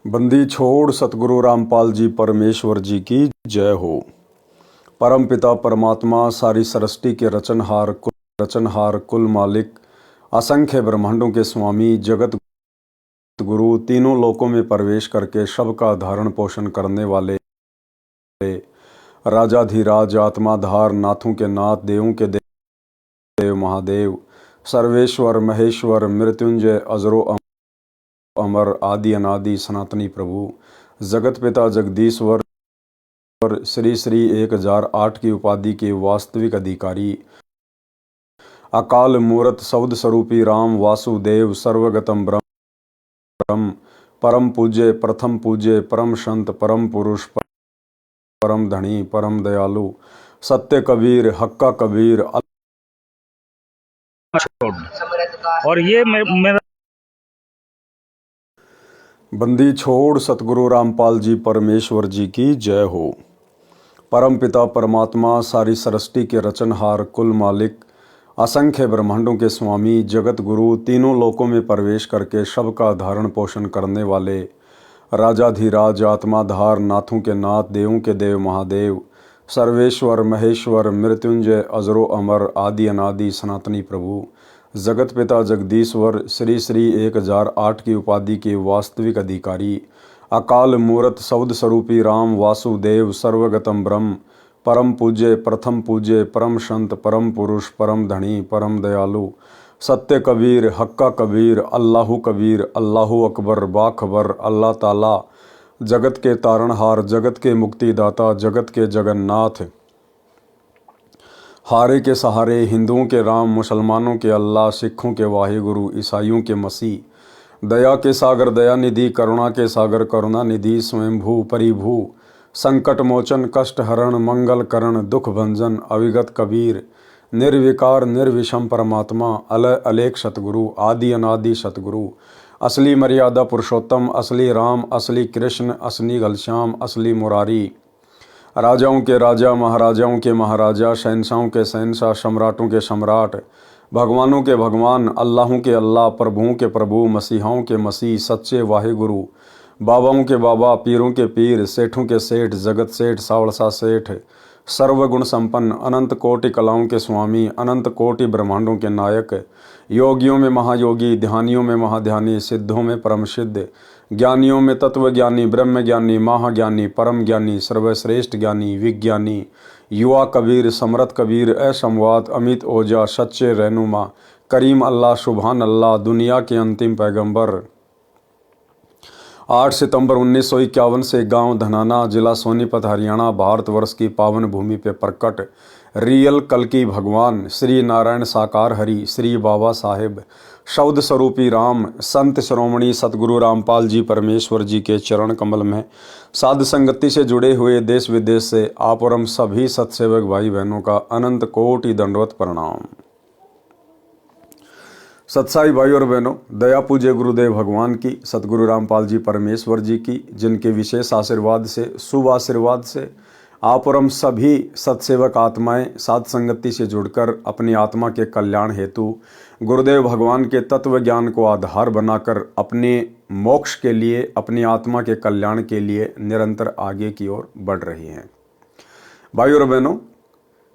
बंदी छोड़ सतगुरु रामपाल जी परमेश्वर जी की जय हो। परम पिता परमात्मा सारी सृष्टि के रचनहार कुल मालिक असंख्य ब्रह्मांडों के स्वामी जगत गुरु तीनों लोकों में प्रवेश करके सबका धारण पोषण करने वाले राजाधिराज आत्माधार नाथों के नाथ देवों के देव महादेव सर्वेश्वर महेश्वर मृत्युंजय अजरो अमर आदि अनादि सनातनी प्रभु जगत पिता जगदीश्वर श्री श्री 1008 की उपाधि के वास्तविक अधिकारी अकाल मूर्त शब्द स्वरूपी राम वासुदेव सर्वगतम ब्रह्म परम पूज्य प्रथम पूज्य परम संत परम पुरुष परम धनी परम दयालु सत्य कबीर हक्का कबीर और ये मेरा बंदी छोड़ सतगुरु रामपाल जी परमेश्वर जी की जय हो। परम पिता परमात्मा सारी सृष्टि के रचनहार कुल मालिक असंख्य ब्रह्मांडों के स्वामी जगत गुरु तीनों लोकों में प्रवेश करके सबका धारण पोषण करने वाले राजाधिराज आत्माधार नाथों के नाथ देवों के देव महादेव सर्वेश्वर महेश्वर मृत्युंजय अजरो अमर आदि अनादि सनातनी प्रभु जगत पिता जगदीश्वर श्री श्री 1008 की उपाधि के वास्तविक अधिकारी अकाल मूर्त शब्द स्वरूपी राम वासुदेव सर्वगतम ब्रह्म परम पूज्य प्रथम पूज्य परम संत परम पुरुष परम धनी परम दयालु सत्य कबीर हक्का कबीर अल्लाहु अकबर बाखबर अल्लाह ताला जगत के तारणहार जगत के मुक्तिदाता जगत के जगन्नाथ हारे के सहारे हिंदुओं के राम मुसलमानों के अल्लाह सिखों के वाहिगुरु ईसाइयों के मसीह दया के सागर दया निधि करुणा के सागर करुणा निधि स्वयंभू परिभू संकट मोचन कष्ट हरण मंगल करण दुख भंजन अविगत कबीर निर्विकार निर्विषम परमात्मा अलय अलेख सतगुरु आदि अनादि सतगुरु असली मर्यादा पुरुषोत्तम असली राम असली कृष्ण असली घनश्याम असली मुरारी राजाओं के राजा महाराजाओं के महाराजा शहंशाहों के शहंशाह सम्राटों के सम्राट भगवानों के भगवान अल्लाहों के अल्लाह प्रभुओं के प्रभु मसीहाओं के मसीह सच्चे वाहिगुरु बाबाओं के बाबा पीरों के पीर सेठों के सेठ जगत सेठ सावड़सा सेठ सर्वगुण संपन्न अनंत कोटि कलाओं के स्वामी अनंत कोटि ब्रह्मांडों के नायक योगियों में महायोगी ध्यानियों में महाध्यानी सिद्धों में परम सिद्ध ज्ञानियों में तत्वज्ञानी ब्रह्म ज्ञानी महाज्ञानी परम ज्ञानी सर्वश्रेष्ठ ज्ञानी विज्ञानी युवा कबीर समरथ कबीर असंवाद अमित ओजा सच्चे रहनुमा करीम अल्लाह सुभान अल्लाह दुनिया के अंतिम पैगंबर 8 सितंबर 1951 से गांव धनाना जिला सोनीपत हरियाणा भारतवर्ष की पावन भूमि पे प्रकट रियल कल्कि भगवान श्री नारायण साकार हरि श्री बाबा साहेब शब्द स्वरूपी राम संत श्रोमणी सतगुरु रामपाल जी परमेश्वर जी के चरण कमल में साध संगति से जुड़े हुए देश विदेश से आप और हम सभी सत्सेवक भाई बहनों का अनंत कोटि दंडवत प्रणाम। सत्साई भाई और बहनों, दया पूज्य गुरुदेव भगवान की सतगुरु रामपाल जी परमेश्वर जी की जिनके विशेष आशीर्वाद से शुभ आशीर्वाद से आप और हम सभी सत्सेवक आत्माएं साध संगति से जुड़कर अपनी आत्मा के कल्याण हेतु गुरुदेव भगवान के तत्व ज्ञान को आधार बनाकर अपने मोक्ष के लिए अपनी आत्मा के कल्याण के लिए निरंतर आगे की ओर बढ़ रही हैं। भाई और बहनों,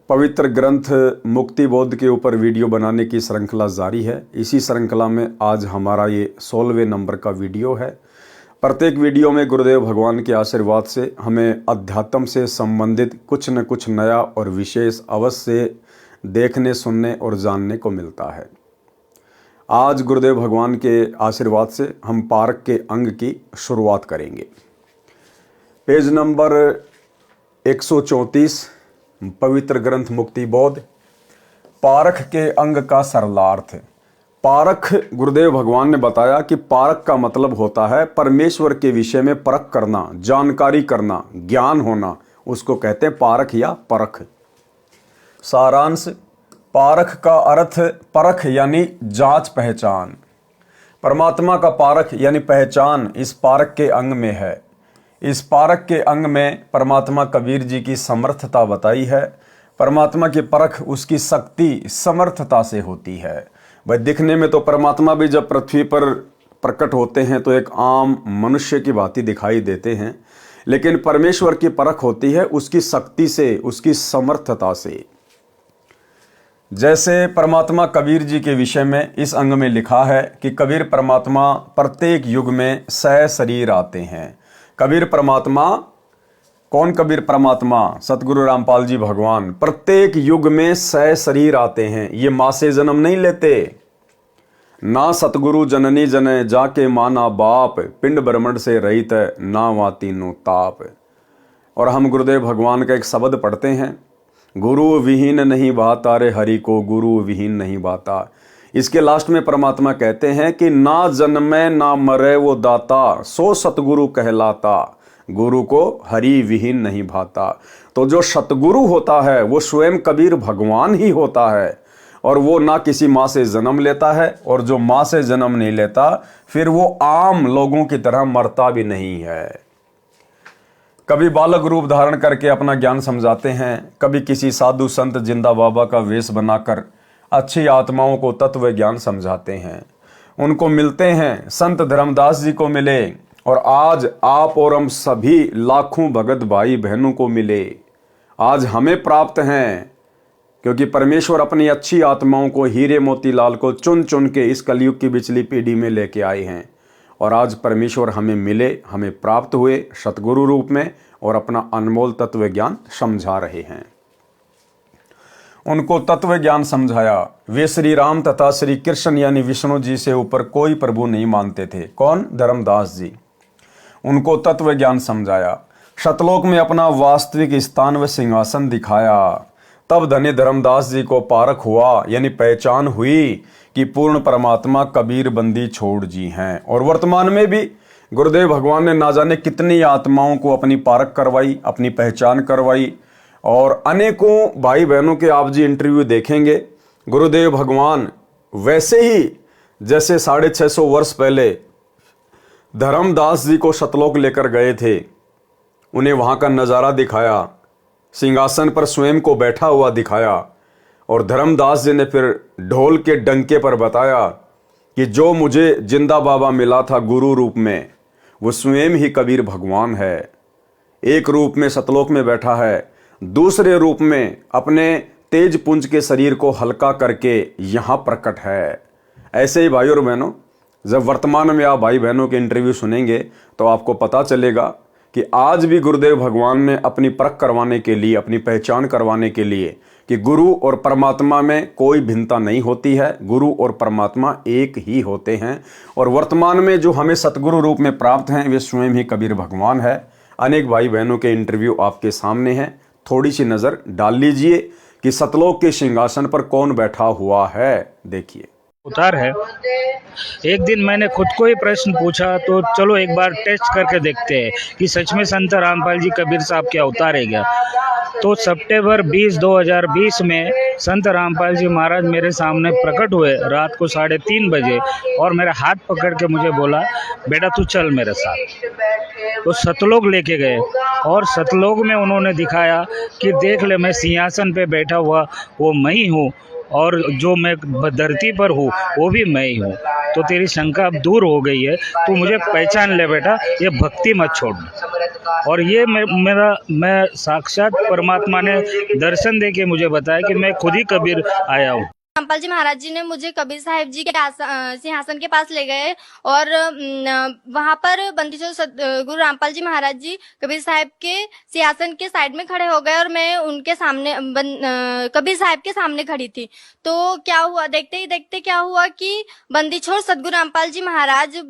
पवित्र ग्रंथ मुक्ति बोध के ऊपर वीडियो बनाने की श्रृंखला जारी है। इसी श्रृंखला में आज हमारा ये 16वें नंबर का वीडियो है। प्रत्येक वीडियो में गुरुदेव भगवान के आशीर्वाद से हमें अध्यात्म से संबंधित कुछ न कुछ नया और विशेष अवश्य देखने सुनने और जानने को मिलता है। आज गुरुदेव भगवान के आशीर्वाद से हम पारक के अंग की शुरुआत करेंगे। पेज नंबर 134 पवित्र ग्रंथ मुक्ति बोध पारख के अंग का सरलार्थ। पारख गुरुदेव भगवान ने बताया कि पारख का मतलब होता है परमेश्वर के विषय में परख करना, जानकारी करना, ज्ञान होना, उसको कहते हैं पारख या परख। सारांश, पारख का अर्थ परख यानी जांच पहचान। परमात्मा का पारख यानी पहचान इस पारख के अंग में है। इस पारक के अंग में परमात्मा कबीर जी की समर्थता बताई है। परमात्मा की परख उसकी शक्ति समर्थता से होती है। भाई दिखने में तो परमात्मा भी जब पृथ्वी पर प्रकट होते हैं तो एक आम मनुष्य की भांति दिखाई देते हैं, लेकिन परमेश्वर की परख होती है उसकी शक्ति से, उसकी समर्थता से। जैसे परमात्मा कबीर जी के विषय में इस अंग में लिखा है कि कबीर परमात्मा प्रत्येक युग में शरीर आते हैं। कबीर परमात्मा, कौन कबीर परमात्मा? सतगुरु रामपाल जी भगवान प्रत्येक युग में शरीर आते हैं। ये माँ से जन्म नहीं लेते। ना सतगुरु जननी जने जाके माना बाप, पिंड ब्रह्मंड से रहित ना वा तीनों ताप। और हम गुरुदेव भगवान का एक शब्द पढ़ते हैं, गुरु विहीन नहीं भाता रे हरि को, गुरु विहीन नहीं भाता। इसके लास्ट में परमात्मा कहते हैं कि ना जन्मे ना मरे वो दाता, सो सतगुरु कहलाता, गुरु को हरि विहीन नहीं भाता। तो जो सतगुरु होता है वो स्वयं कबीर भगवान ही होता है, और वो ना किसी माँ से जन्म लेता है, और जो माँ से जन्म नहीं लेता फिर वो आम लोगों की तरह मरता भी नहीं है। कभी बालक रूप धारण करके अपना ज्ञान समझाते हैं, कभी किसी साधु संत जिंदा बाबा का वेश बनाकर अच्छी आत्माओं को तत्व ज्ञान समझाते हैं। उनको मिलते हैं, संत धर्मदास जी को मिले, और आज आप और हम सभी लाखों भगत भाई बहनों को मिले। आज हमें प्राप्त हैं, क्योंकि परमेश्वर अपनी अच्छी आत्माओं को, हीरे मोतीलाल को चुन चुन के इस कलयुग की पिछली पीढ़ी में लेके आए हैं। और आज परमेश्वर हमें मिले, हमें प्राप्त हुए सतगुरु रूप में, और अपना अनमोल तत्व ज्ञान समझा रहे हैं। उनको तत्व ज्ञान समझाया। वे श्री राम तथा श्री कृष्ण यानी विष्णु जी से ऊपर कोई प्रभु नहीं मानते थे। कौन? धर्मदास जी। उनको तत्व ज्ञान समझाया, सतलोक में अपना वास्तविक स्थान व सिंहासन दिखाया। तब धन्य धर्मदास जी को पारख हुआ, यानी पहचान हुई कि पूर्ण परमात्मा कबीर बंदी छोड़ जी हैं। और वर्तमान में भी गुरुदेव भगवान ने ना जाने कितनी आत्माओं को अपनी पारख करवाई, अपनी पहचान करवाई। और अनेकों भाई बहनों के आप जी इंटरव्यू देखेंगे, गुरुदेव भगवान वैसे ही जैसे 650 वर्ष पहले धर्मदास जी को सतलोक लेकर गए थे, उन्हें वहां का नज़ारा दिखाया, सिंहासन पर स्वयं को बैठा हुआ दिखाया। और धर्मदास जी ने फिर ढोल के डंके पर बताया कि जो मुझे जिंदा बाबा मिला था गुरु रूप में, वो स्वयं ही कबीर भगवान है। एक रूप में सतलोक में बैठा है, दूसरे रूप में अपने तेज पुंज के शरीर को हल्का करके यहाँ प्रकट है। ऐसे ही भाइयों और बहनों, जब वर्तमान में आप भाई बहनों के इंटरव्यू सुनेंगे तो आपको पता चलेगा कि आज भी गुरुदेव भगवान ने अपनी परख करवाने के लिए, अपनी पहचान करवाने के लिए कि गुरु और परमात्मा में कोई भिन्नता नहीं होती है, गुरु और परमात्मा एक ही होते हैं। और वर्तमान में जो हमें सतगुरु रूप में प्राप्त हैं वे स्वयं ही कबीर भगवान है। अनेक भाई बहनों के इंटरव्यू आपके सामने हैं, थोड़ी सी नज़र डाल लीजिए कि सतलोक के सिंहासन पर कौन बैठा हुआ है। देखिए, उतार है। एक दिन मैंने खुद को ही प्रश्न पूछा, तो चलो एक बार टेस्ट करके देखते हैं कि सच में संत रामपाल जी कबीर साहब क्या अवतार है क्या। तो सितंबर 20, 2020 में संत रामपाल जी महाराज मेरे सामने प्रकट हुए रात को 3:30 बजे, और मेरा हाथ पकड़ के मुझे बोला, बेटा तू चल मेरे साथ। तो सतलोक लेके गए, और सतलोक में उन्होंने दिखाया कि देख ले, मैं सिंहासन पे बैठा हुआ वो मैं ही हूँ, और जो मैं धरती पर हूँ वो भी मैं ही हूँ। तो तेरी शंका अब दूर हो गई है, तू मुझे पहचान ले बेटा, ये भक्ति मत छोड़। और ये मैं साक्षात परमात्मा ने दर्शन दे के मुझे बताया कि मैं खुद ही कबीर आया हूँ। रामपाल जी महाराज जी ने मुझे कबीर साहिब जी के सिंहासन के पास ले गए, और वहां पर बंदीछोड़ गुरु रामपाल जी महाराज जी कबीर साहिब के सिंहासन के साइड में खड़े हो गए, और मैं उनके सामने कबीर साहिब के सामने खड़ी थी। तो क्या हुआ, देखते ही देखते क्या हुआ कि बंदीछोड़ सतगुरु रामपाल जी महाराज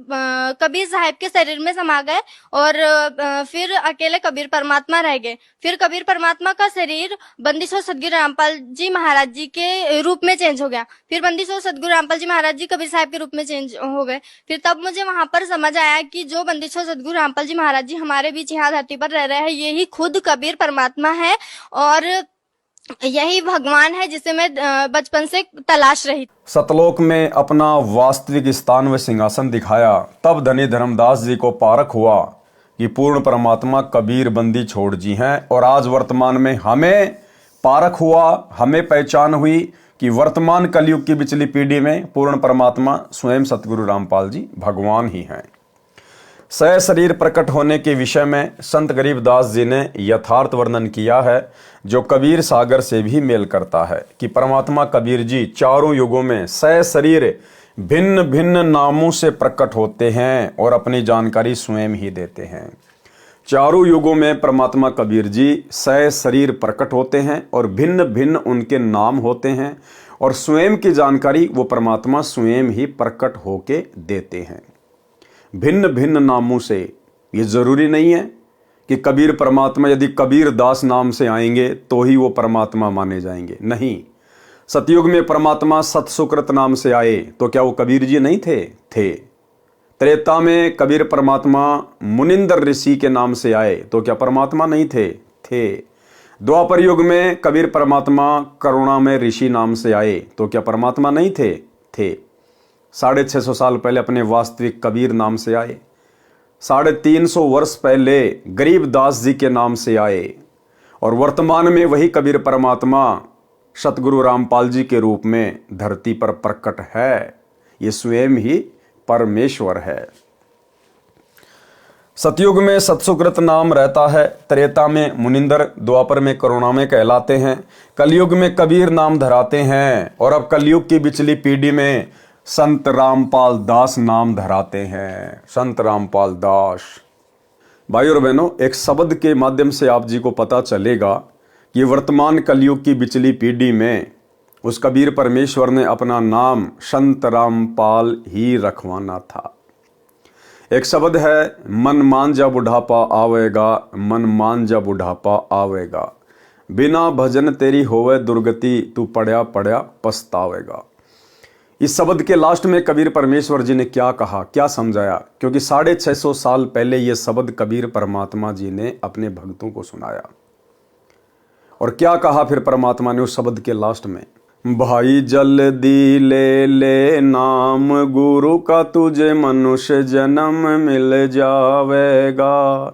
कबीर साहिब के शरीर में समा गए, और फिर अकेले कबीर परमात्मा रह गए। फिर कबीर परमात्मा का शरीर बंदीछोड़ सतगुरु रामपाल जी महाराज जी के रूप में चेंज हो गया। फिर बंदीछोड़ सतगुरु रामपाल जी महाराज जी कबीर साहिब के रूप में चेंज हो गए। फिर तब मुझे वहां पर समझ आया कि जो बंदीछोड़ सतगुरु रामपाल जी महाराज जी हमारे बीच यहाँ धरती पर रह रहे हैं, ये ही खुद कबीर परमात्मा है, और यही भगवान है जिसे मैं बचपन से तलाश रही। सतलोक में अपना वास्तविक स्थान व सिंहासन दिखाया। तब धनी धर्मदास जी को पारख हुआ कि पूर्ण परमात्मा कबीर बंदी छोड़ जी हैं। और आज वर्तमान में हमें पारख हुआ, हमें पहचान हुई कि वर्तमान कलयुग की पिछली पीढ़ी में पूर्ण परमात्मा स्वयं सतगुरु रामपाल जी भगवान ही हैं। सह शरीर प्रकट होने के विषय में संत गरीबदास जी ने यथार्थ वर्णन किया है, जो कबीर सागर से भी मेल करता है कि परमात्मा कबीर जी चारों युगों में सह शरीर भिन्न भिन्न नामों से प्रकट होते हैं और अपनी जानकारी स्वयं ही देते हैं। चारों युगों में परमात्मा कबीर जी सह शरीर प्रकट होते हैं और भिन्न भिन्न उनके नाम होते हैं और स्वयं की जानकारी वो परमात्मा स्वयं ही प्रकट होके देते हैं भिन्न भिन्न नामों से। ये जरूरी नहीं है कि कबीर परमात्मा यदि कबीर दास नाम से आएंगे तो ही वो परमात्मा माने जाएंगे, नहीं। सतयुग में परमात्मा सतसुकृत नाम से आए तो क्या वो कबीर जी नहीं थे। त्रेता में कबीर परमात्मा मुनिंदर ऋषि के नाम से आए तो क्या परमात्मा नहीं थे। द्वापर युग में कबीर परमात्मा करुणा में ऋषि नाम से आए तो क्या परमात्मा नहीं थे। 650 साल पहले अपने वास्तविक कबीर नाम से आए। 350 वर्ष पहले गरीबदास जी के नाम से आए और वर्तमान में वही कबीर परमात्मा सतगुरु रामपाल जी के रूप में धरती पर प्रकट है। ये स्वयं ही परमेश्वर है। सतयुग में सतसुकृत नाम रहता है, त्रेता में मुनिंदर, द्वापर में करुणा में कहलाते हैं, कलयुग में कबीर नाम धराते हैं और अब कलयुग की पिछली पीढ़ी में संत रामपाल दास नाम धराते हैं। संत रामपाल दास। भाई और बहनों, एक शब्द के माध्यम से आप जी को पता चलेगा कि वर्तमान कलयुग की पिछली पीढ़ी में उस कबीर परमेश्वर ने अपना नाम संत रामपाल ही रखवाना था। एक शब्द है, मन मान जा बुढ़ापा आवेगा, मन मान जा बुढ़ापा आवेगा, बिना भजन तेरी होवे दुर्गति, तू पढ़या पढ़या पछतावेगा। इस शब्द के लास्ट में कबीर परमेश्वर जी ने क्या कहा, क्या समझाया, क्योंकि 650 साल पहले यह शब्द कबीर परमात्मा जी ने अपने भक्तों को सुनाया। और क्या कहा फिर परमात्मा ने उस शब्द के लास्ट में, भाई जल्दी ले नाम गुरु का, तुझे मनुष्य जन्म मिल जावेगा।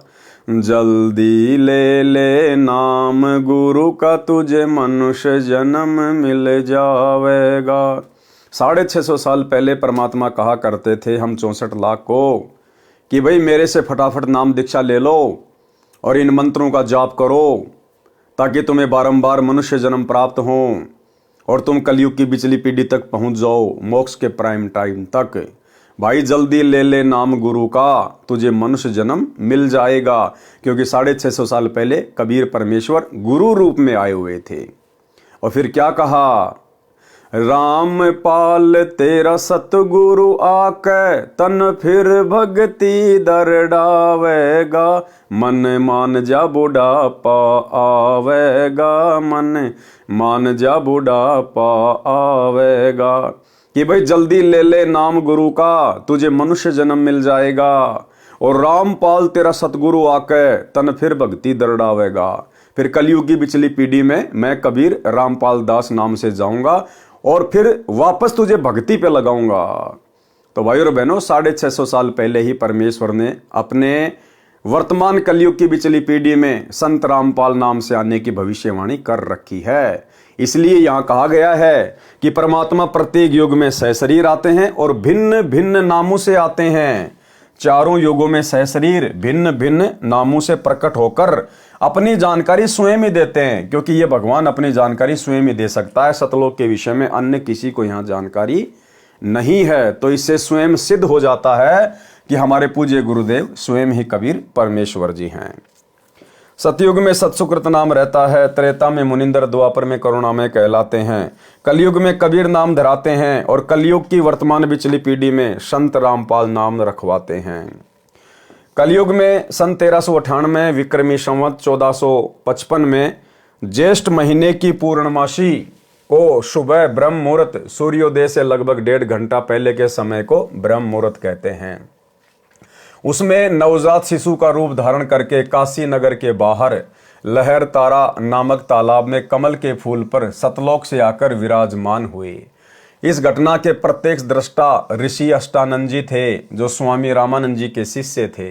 जल्दी ले नाम गुरु का, तुझे मनुष्य जन्म मिल जावेगा। 650 साल पहले परमात्मा कहा करते थे हम 64 लाख को कि भाई मेरे से फटाफट नाम दीक्षा ले लो और इन मंत्रों का जाप करो ताकि तुम्हें बारंबार मनुष्य जन्म प्राप्त हो और तुम कलयुग की पिछली पीढ़ी तक पहुंच जाओ, मोक्ष के प्राइम टाइम तक। भाई जल्दी ले नाम गुरु का, तुझे मनुष्य जन्म मिल जाएगा। क्योंकि 650 साल पहले कबीर परमेश्वर गुरु रूप में आए हुए थे। और फिर क्या कहा, रामपाल तेरा सतगुरु आके, तन फिर भक्ति दर डावेगा, मन मान जा बुढ़ापा आवेगा, मन मान जा बुढ़ापा आवेगा। कि भाई जल्दी ले नाम गुरु का, तुझे मनुष्य जन्म मिल जाएगा। और रामपाल तेरा सतगुरु आके, तन फिर भक्ति दर डावेगा। फिर कलयुग की पिछली पीढ़ी में मैं कबीर रामपाल दास नाम से जाऊंगा और फिर वापस तुझे भक्ति पे लगाऊंगा। तो भाई और बहनों, 650 साल पहले ही परमेश्वर ने अपने वर्तमान कलयुग की पिछली पीढ़ी में संत रामपाल नाम से आने की भविष्यवाणी कर रखी है। इसलिए यहां कहा गया है कि परमात्मा प्रत्येक युग में सहशरीर आते हैं और भिन्न भिन्न नामों से आते हैं। चारों युगों में सहशरीर भिन्न भिन्न नामों से प्रकट होकर अपनी जानकारी स्वयं ही देते हैं, क्योंकि ये भगवान अपनी जानकारी स्वयं ही दे सकता है। सतलोक के विषय में अन्य किसी को यहां जानकारी नहीं है। तो इससे स्वयं सिद्ध हो जाता है कि हमारे पूज्य गुरुदेव स्वयं ही कबीर परमेश्वर जी हैं। सतयुग में सतसुकृत नाम रहता है, त्रेता में मुनिंदर, द्वापर में करुणा में कहलाते हैं, कलयुग में कबीर नाम धराते हैं और कलयुग की वर्तमान पिछली पीढ़ी में संत रामपाल नाम रखवाते हैं। कलयुग में सन 1398 विक्रमी संवत 1455 में ज्येष्ठ महीने की पूर्णमासी को सुबह ब्रह्म मुहूर्त, सूर्योदय से लगभग 1.5 घंटा पहले के समय को ब्रह्म मुहूर्त कहते हैं। उसमें नवजात शिशु का रूप धारण करके काशी नगर के बाहर लहर तारा नामक तालाब में कमल के फूल पर सतलोक से आकर विराजमान हुए। इस घटना के प्रत्यक्ष दृष्टा ऋषि अष्टानंद जी थे, जो स्वामी रामानंद जी के शिष्य थे।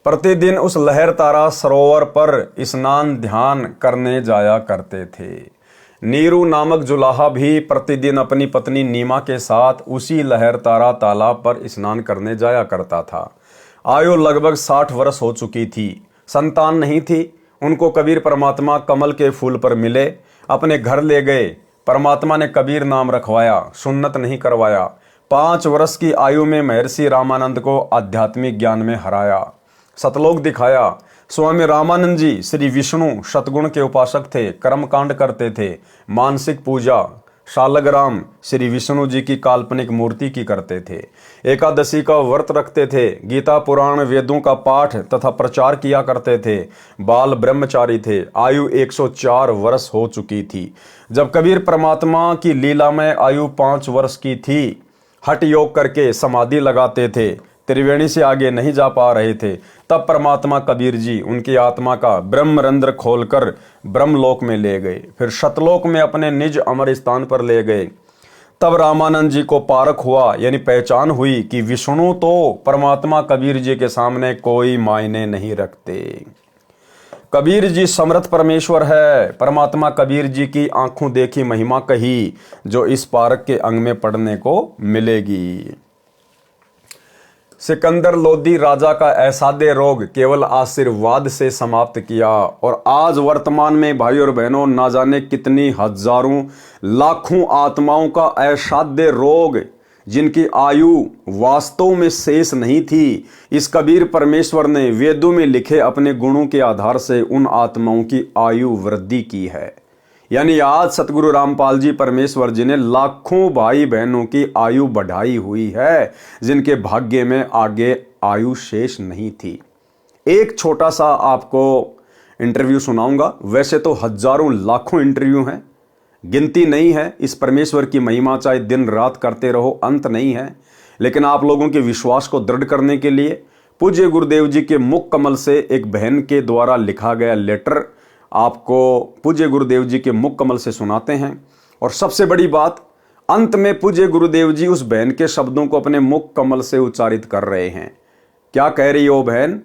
प्रतिदिन उस लहर तारा सरोवर पर स्नान ध्यान करने जाया करते थे। नीरू नामक जुलाहा भी प्रतिदिन अपनी पत्नी नीमा के साथ उसी लहर तारा तालाब पर स्नान करने जाया करता था। आयु लगभग 60 वर्ष हो चुकी थी। संतान नहीं थी। उनको कबीर परमात्मा कमल के फूल पर मिले, अपने घर ले गए। परमात्मा ने कबीर नाम रखवाया, सुन्नत नहीं करवाया। 5 वर्ष की आयु में महर्षि रामानंद को आध्यात्मिक ज्ञान में हराया, सतलोक दिखाया। स्वामी रामानंद जी श्री विष्णु शतगुण के उपासक थे, कर्मकांड करते थे, मानसिक पूजा शालग्राम श्री विष्णु जी की काल्पनिक मूर्ति की करते थे, एकादशी का व्रत रखते थे, गीता पुराण वेदों का पाठ तथा प्रचार किया करते थे, बाल ब्रह्मचारी थे। आयु 104 वर्ष हो चुकी थी। जब कबीर परमात्मा की लीला में आयु 5 वर्ष की थी, हठ योग करके समाधि लगाते थे, त्रिवेणी से आगे नहीं जा पा रहे थे, तब परमात्मा कबीर जी उनकी आत्मा का ब्रह्मरंध्र खोलकर ब्रह्मलोक में ले गए, फिर शतलोक में अपने निज अमर स्थान पर ले गए। तब रामानंद जी को पारख हुआ, यानी पहचान हुई कि विष्णु तो परमात्मा कबीर जी के सामने कोई मायने नहीं रखते। कबीर जी समर्थ परमेश्वर है। परमात्मा कबीर जी की आंखों देखी महिमा कही, जो इस पारक के अंग में पढ़ने को मिलेगी। सिकंदर लोदी राजा का ऐसादे रोग केवल आशीर्वाद से समाप्त किया, और आज वर्तमान में भाई और बहनों ना जाने कितनी हजारों लाखों आत्माओं का असाध्य रोग, जिनकी आयु वास्तव में शेष नहीं थी, इस कबीर परमेश्वर ने वेदों में लिखे अपने गुणों के आधार से उन आत्माओं की आयु वृद्धि की है। यानी आज सतगुरु रामपाल जी परमेश्वर जी ने लाखों भाई बहनों की आयु बढ़ाई हुई है, जिनके भाग्य में आगे आयु शेष नहीं थी। एक छोटा सा आपको इंटरव्यू सुनाऊंगा। वैसे तो हजारों लाखों इंटरव्यू हैं, गिनती नहीं है। इस परमेश्वर की महिमा चाहे दिन रात करते रहो, अंत नहीं है। लेकिन आप लोगों के विश्वास को दृढ़ करने के लिए पूज्य गुरुदेव जी के मुख कमल से एक बहन के द्वारा लिखा गया लेटर आपको पूज्य गुरुदेव जी के मुख कमल से सुनाते हैं। और सबसे बड़ी बात, अंत में पूज्य गुरुदेव जी उस बहन के शब्दों को अपने मुख कमल से उच्चारित कर रहे हैं। क्या कह रही हो बहन?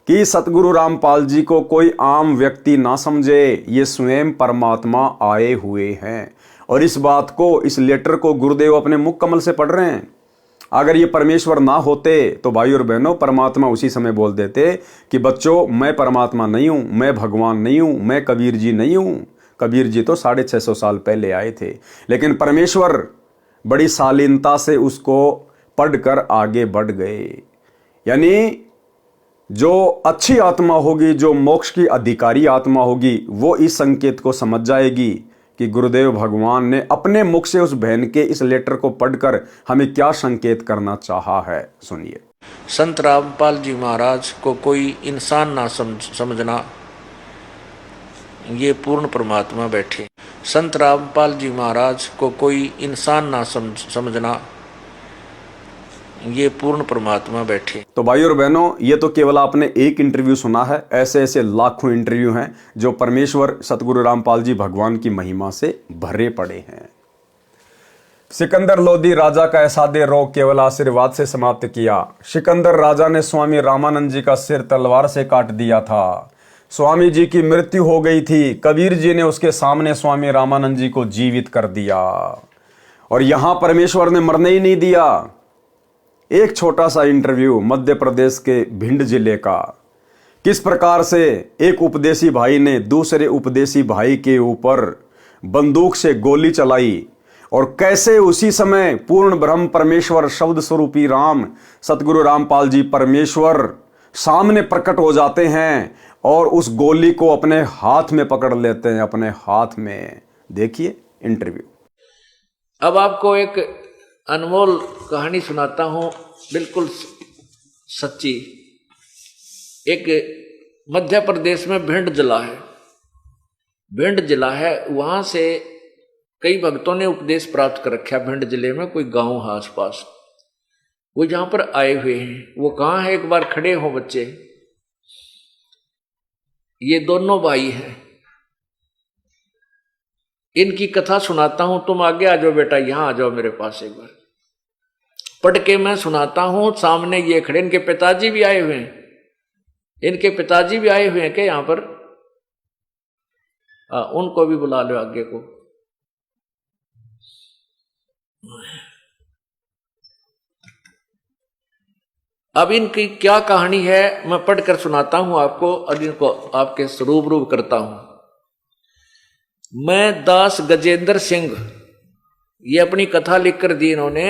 कि सतगुरु रामपाल जी को कोई आम व्यक्ति ना समझे, ये स्वयं परमात्मा आए हुए हैं। और इस बात को, इस लेटर को गुरुदेव अपने मुख कमल से पढ़ रहे हैं। अगर ये परमेश्वर ना होते तो भाई और बहनों परमात्मा उसी समय बोल देते कि बच्चों मैं परमात्मा नहीं हूं, मैं भगवान नहीं हूं, मैं कबीर जी नहीं हूं। कबीर जी तो 650 साल पहले आए थे, लेकिन परमेश्वर बड़ी शालीनता से उसको पढ़कर आगे बढ़ गए। यानी जो अच्छी आत्मा होगी, जो मोक्ष की अधिकारी आत्मा होगी, वो इस संकेत को समझ जाएगी कि गुरुदेव भगवान ने अपने मुख से उस बहन के इस लेटर को पढ़कर हमें क्या संकेत करना चाहा है। सुनिए। संत रामपाल जी महाराज को कोई इंसान ना समझना, ये पूर्ण परमात्मा बैठे। संत रामपाल जी महाराज को कोई इंसान ना समझना, ये पूर्ण परमात्मा बैठे। तो भाई और बहनों, ये तो केवल आपने एक इंटरव्यू सुना है। ऐसे ऐसे लाखों इंटरव्यू हैं जो परमेश्वर सतगुरु रामपाल जी भगवान की महिमा से भरे पड़े हैं। सिकंदर लोदी राजा का ऐसादे रोग केवल आशीर्वाद से समाप्त किया। सिकंदर राजा ने स्वामी रामानंद जी का सिर तलवार से काट दिया था। स्वामी जी की मृत्यु हो गई थी। कबीर जी ने उसके सामने स्वामी रामानंद जी को जीवित कर दिया, और यहां परमेश्वर ने मरने ही नहीं दिया। एक छोटा सा इंटरव्यू मध्य प्रदेश के भिंड जिले का, किस प्रकार से एक उपदेशी भाई ने दूसरे उपदेशी भाई के ऊपर बंदूक से गोली चलाई, और कैसे उसी समय पूर्ण ब्रह्म परमेश्वर शब्द स्वरूपी राम सतगुरु रामपाल जी परमेश्वर सामने प्रकट हो जाते हैं और उस गोली को अपने हाथ में पकड़ लेते हैं, अपने हाथ में। देखिए इंटरव्यू। अब आपको एक अनमोल कहानी सुनाता हूं, बिल्कुल सच्ची। एक मध्य प्रदेश में भिंड जिला है, भिंड जिला है, वहां से कई भक्तों ने उपदेश प्राप्त कर रखा। भिंड जिले में कोई गांव है आसपास, वो जहां पर आए हुए हैं। वो कहां है, एक बार खड़े हो बच्चे। ये दोनों भाई हैं, इनकी कथा सुनाता हूं। तुम आगे आ जाओ बेटा, यहां आ जाओ मेरे पास एक बार। पढ़ के मैं सुनाता हूं। सामने ये खड़े, इनके पिताजी भी आए हुए हैं। इनके पिताजी भी आए हुए हैं क्या यहां पर? उनको भी बुला लो आगे को। अब इनकी क्या कहानी है मैं पढ़कर सुनाता हूं आपको और इनको आपके रूबरू करता हूं। मैं दास गजेंद्र सिंह, ये अपनी कथा लिखकर दी इन्होंने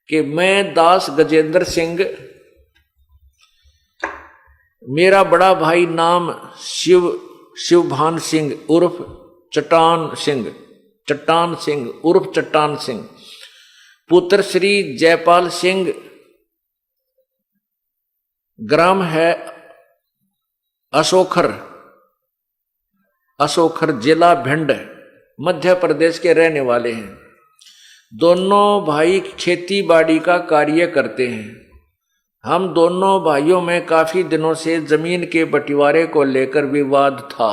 कि मैं दास गजेंद्र सिंह, मेरा बड़ा भाई नाम शिवभान सिंह उर्फ चट्टान सिंह उर्फ चट्टान सिंह, पुत्र श्री जयपाल सिंह, ग्राम है अशोखर जिला भिंड, मध्य प्रदेश के रहने वाले हैं। दोनों भाई खेती बाड़ी का कार्य करते हैं। हम दोनों भाइयों में काफी दिनों से जमीन के बंटवारे को लेकर विवाद था।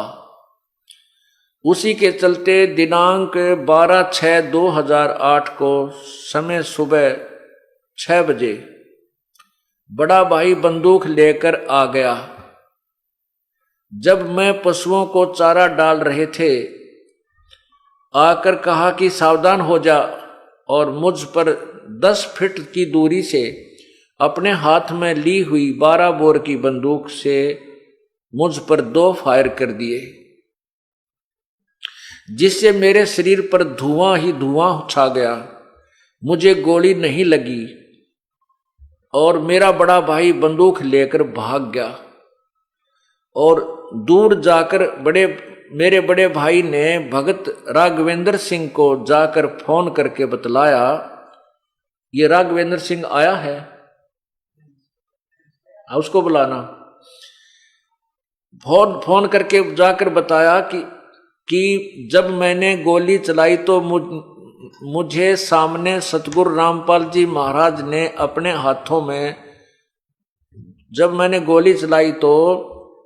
उसी के चलते दिनांक 12/6/2008 को समय सुबह 6 बजे बड़ा भाई बंदूक लेकर आ गया। जब मैं पशुओं को चारा डाल रहे थे, आकर कहा कि सावधान हो जा, और मुझ पर 10 फीट की दूरी से अपने हाथ में ली हुई 12 बोर की बंदूक से मुझ पर 2 फायर कर दिए, जिससे मेरे शरीर पर धुआं ही धुआं छा गया। मुझे गोली नहीं लगी और मेरा बड़ा भाई बंदूक लेकर भाग गया। और दूर जाकर मेरे बड़े भाई ने भगत राघवेंद्र सिंह को जाकर फोन करके बतलाया, ये राघवेंद्र सिंह आया है, उसको बुलाना। फोन करके जाकर बताया कि जब मैंने गोली चलाई तो मुझे सामने सतगुरु रामपाल जी महाराज ने अपने हाथों में, जब मैंने गोली चलाई तो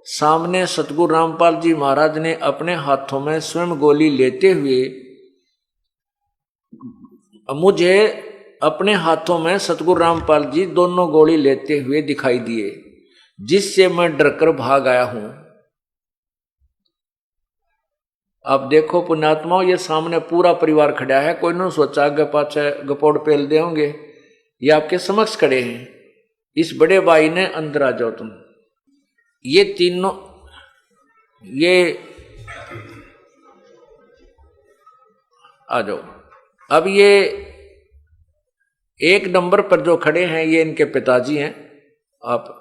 सामने सतगुरु रामपाल जी महाराज ने अपने हाथों में स्वयं गोली लेते हुए, मुझे अपने हाथों में सतगुरु रामपाल जी दोनों गोली लेते हुए दिखाई दिए, जिससे मैं डरकर भाग आया हूं। अब देखो पुण्यात्माओं, ये सामने पूरा परिवार खड़ा है, कोई न सोचा आगे पाछे गपोड़ पेल दे होंगे, ये आपके समक्ष खड़े हैं। इस बड़े भाई ने अंदर आ जाओ तुम, ये तीनों, ये आ जाओ। अब ये 1 नंबर पर जो खड़े हैं ये इनके पिताजी हैं। आप